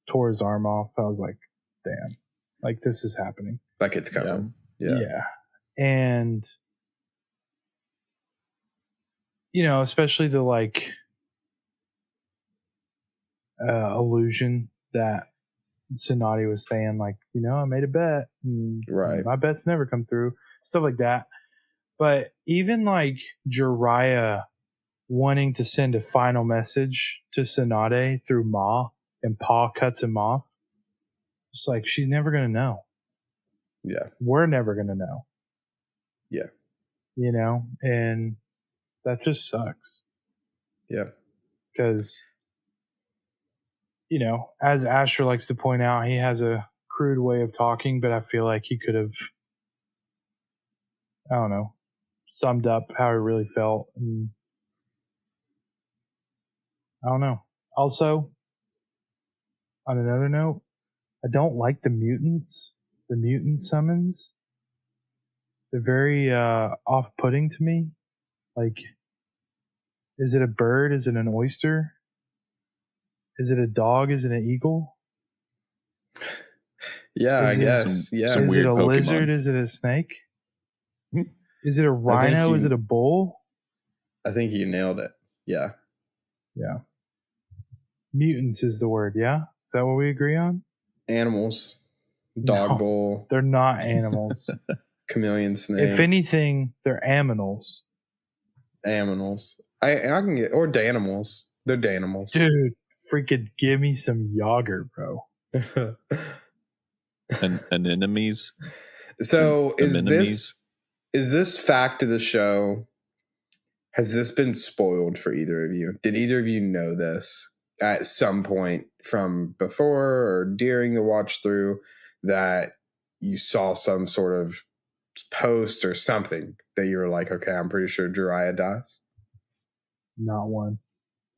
Speaker 3: tore his arm off, I was like, damn, like this is happening.
Speaker 1: Like it's coming.
Speaker 3: Yeah. And especially the illusion that Tsunade was saying, I made a bet, and
Speaker 1: right.
Speaker 3: my bets never come through, stuff like that. But even Jiraiya wanting to send a final message to Tsunade through Ma, and Pa cuts him off. It's she's never gonna know.
Speaker 1: Yeah,
Speaker 3: we're never gonna know.
Speaker 1: Yeah,
Speaker 3: and that just sucks.
Speaker 1: Yeah,
Speaker 3: because as Asher likes to point out, he has a crude way of talking, but I feel like he could have, I don't know, summed up how he really felt. And I don't know. Also, on another note, I don't like the mutants, the mutant summons. They're very off-putting to me. Is it a bird? Is it an oyster? Is it a dog? Is it an eagle?
Speaker 1: Yeah, I guess.
Speaker 2: Some
Speaker 3: Is
Speaker 2: weird
Speaker 3: it a
Speaker 2: Pokemon.
Speaker 3: lizard? Is it a snake? Is it a rhino? Is it a bull?
Speaker 1: I think you nailed it. Yeah.
Speaker 3: Yeah. Mutants is the word, yeah? Is that what we agree on?
Speaker 1: Animals. Dog bull.
Speaker 3: They're not animals.
Speaker 1: Chameleon snake.
Speaker 3: If anything, they're aminals.
Speaker 1: Aminals. I can get, or Danimals. They're Danimals.
Speaker 3: Dude, freaking give me some yogurt, bro.
Speaker 2: and enemies.
Speaker 1: So is this fact of the show, has this been spoiled for either of you? Did either of you know this at some point from before or during the watch through, that you saw some sort of post or something that you were like, okay, I'm pretty sure Jiraiya dies?
Speaker 3: Not one.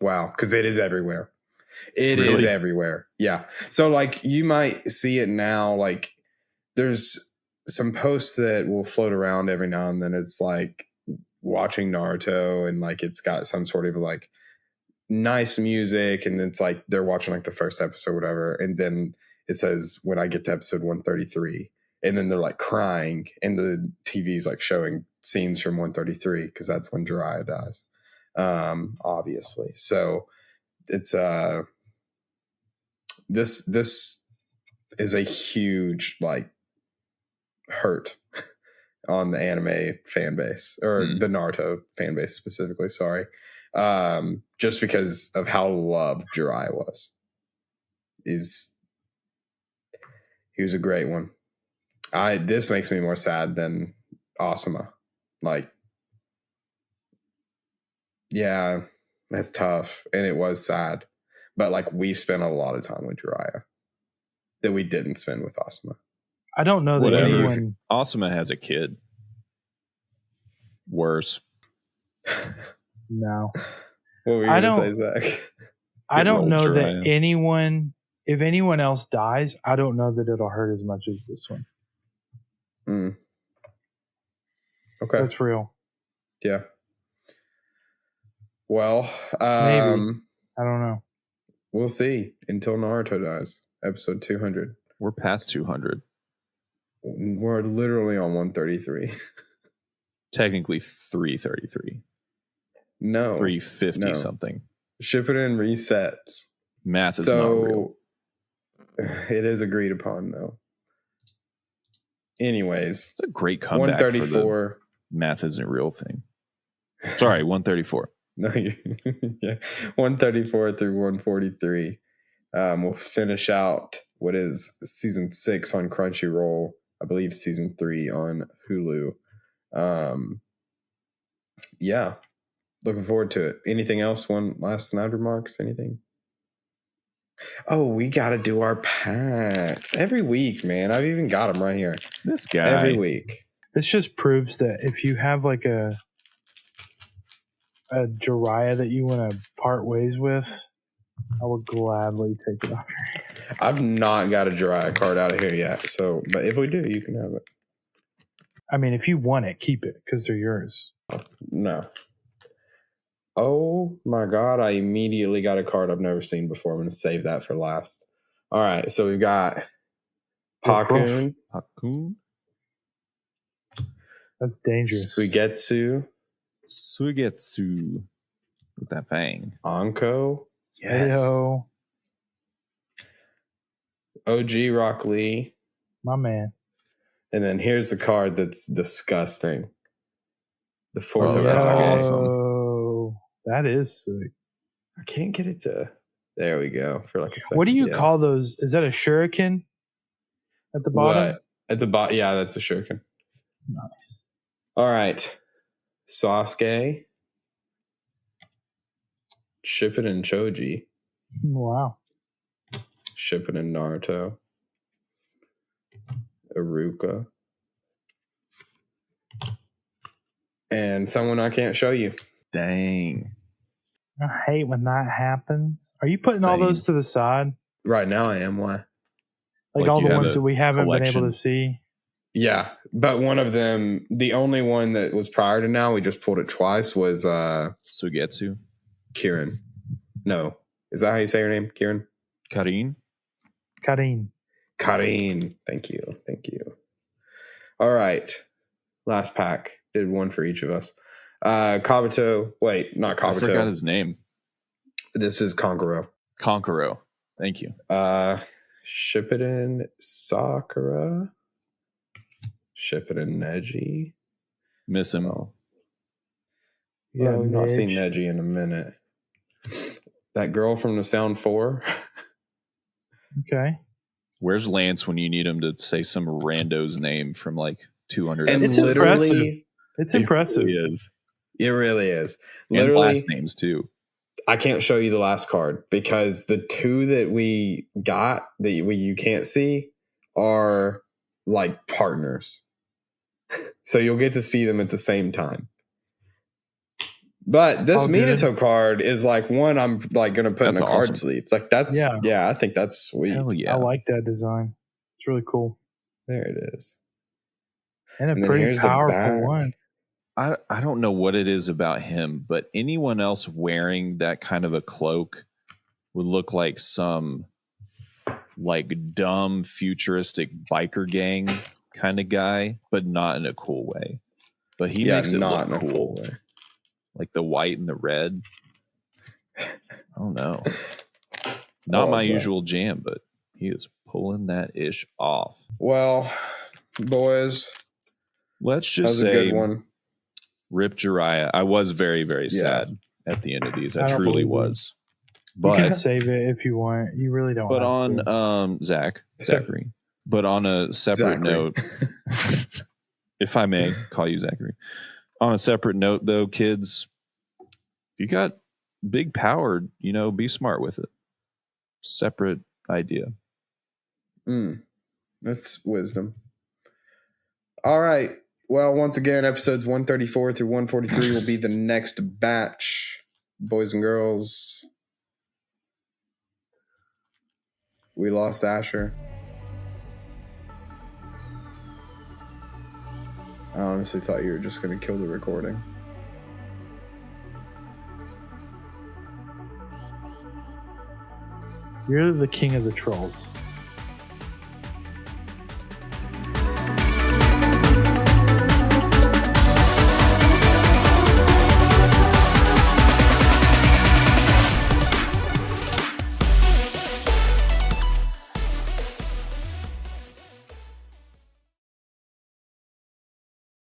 Speaker 1: Wow, because it is everywhere. It really is everywhere. Yeah. So you might see it now. There's some posts that will float around every now and then. It's watching Naruto, and it's got some sort of nice music, and it's they're watching the first episode or whatever, and then it says when I get to episode 133, and then they're crying, and the TV's showing scenes from 133 because that's when Jiraiya dies. Obviously. So it's this is a huge hurt on the anime fan base, or the Naruto fan base specifically. Sorry. Just because of how loved Jiraiya was. He was a great one. This makes me more sad than Asuma. Yeah, that's tough, and it was sad. But we spent a lot of time with Jiraiya that we didn't spend with Asuma.
Speaker 3: I don't know that anyone.
Speaker 2: Asuma has a kid. Worse.
Speaker 3: No.
Speaker 1: What were you going to say, Zach?
Speaker 3: I don't know that anyone. If anyone else dies, I don't know that it'll hurt as much as this one.
Speaker 1: Okay,
Speaker 3: that's real.
Speaker 1: Yeah. Well,
Speaker 3: maybe. I don't know.
Speaker 1: We'll see until Naruto dies. Episode 200.
Speaker 2: We're past 200.
Speaker 1: We're literally on 133.
Speaker 2: Technically 333.
Speaker 1: No.
Speaker 2: 350 something.
Speaker 1: Shippuden resets.
Speaker 2: Math is not real.
Speaker 1: It is agreed upon, though. Anyways.
Speaker 2: It's a great comeback 134. For the math isn't a real thing. Sorry, 134.
Speaker 1: No, yeah. 134 through 143. We'll finish out what is season 6 on Crunchyroll. I believe season 3 on Hulu. Yeah. Looking forward to it. Anything else? One last snide remarks? Anything? Oh, we got to do our packs every week, man. I've even got them right here.
Speaker 2: This guy.
Speaker 1: Every week.
Speaker 3: This just proves that if you have a Jiraiya that you want to part ways with, I would gladly take it off your hands.
Speaker 1: I've not got a Jiraiya card out of here yet, but if we do, you can have it.
Speaker 3: I mean, if you want it, keep it because they're yours.
Speaker 1: No. Oh my God, I immediately got a card I've never seen before. I'm going to save that for last. All right, so we've got Pakun.
Speaker 3: That's dangerous.
Speaker 1: Suigetsu.
Speaker 2: Suigetsu with that fang.
Speaker 1: Anko. Yes.
Speaker 3: Heyo.
Speaker 1: OG Rock Lee.
Speaker 3: My man.
Speaker 1: And then here's the card that's disgusting. The fourth of
Speaker 2: that's
Speaker 1: August.
Speaker 2: awesome.
Speaker 3: That is sick.
Speaker 1: I can't get it to. There we go. For like a second.
Speaker 3: What do you call those? Is that a shuriken at the bottom?
Speaker 1: What? At the bottom? Yeah, that's a shuriken.
Speaker 3: Nice.
Speaker 1: All right. Sasuke. Shippuden Choji.
Speaker 3: Wow.
Speaker 1: Shippuden Naruto. Iruka. And someone I can't show you.
Speaker 2: Dang.
Speaker 3: I hate when that happens. Are you putting all those to the side?
Speaker 1: Right now I am. Why?
Speaker 3: Like all the ones that we haven't been able to see?
Speaker 1: Yeah. But one of them, the only one that was prior to now, we just pulled it twice, was
Speaker 2: Suigetsu.
Speaker 1: Kirin. No. Is that how you say her name? Kirin?
Speaker 2: Karin.
Speaker 1: Thank you. All right. Last pack. Did one for each of us. Kabuto. Wait, not Kabuto.
Speaker 2: I forgot his name.
Speaker 1: This is Konkoro.
Speaker 2: Thank you.
Speaker 1: Shippuden Sakura. Shippuden Neji.
Speaker 2: Miss him.
Speaker 1: Oh. Yeah, I've not seen Neji in a minute. That girl from the Sound 4.
Speaker 3: Okay.
Speaker 2: Where's Lance when you need him to say some rando's name from like 200
Speaker 1: and
Speaker 2: episodes?
Speaker 3: It's impressive. It's impressive.
Speaker 1: It really is.
Speaker 2: And last names too.
Speaker 1: I can't show you the last card because the two that we got that you can't see are like partners. So you'll get to see them at the same time. But this Minato card is like one I'm like going to put in a card sleeve. It's like I think that's sweet.
Speaker 2: Hell yeah.
Speaker 3: I like that design. It's really cool.
Speaker 1: There it is.
Speaker 3: And a pretty powerful one.
Speaker 2: I don't know what it is about him, but anyone else wearing that kind of a cloak would look like some like dumb futuristic biker gang kind of guy, but not in a cool way. But he makes it look cool. Way. Like the white and the red. I don't know. Not my usual jam, but he is pulling that ish off.
Speaker 1: Well, boys,
Speaker 2: let's just say a good one. Rip Jiraiya. I was very, very sad at the end of these. I truly was.
Speaker 3: But you can save it if you want. You really don't.
Speaker 2: But on Zachary. But on a separate note, if I may call you Zachary. On a separate note, though, kids, if you got big power, be smart with it. Separate idea.
Speaker 1: That's wisdom. All right. Well, once again, episodes 134 through 143 will be the next batch. Boys and girls, we lost Asher. I honestly thought you were just going to kill the recording.
Speaker 3: You're the king of the trolls.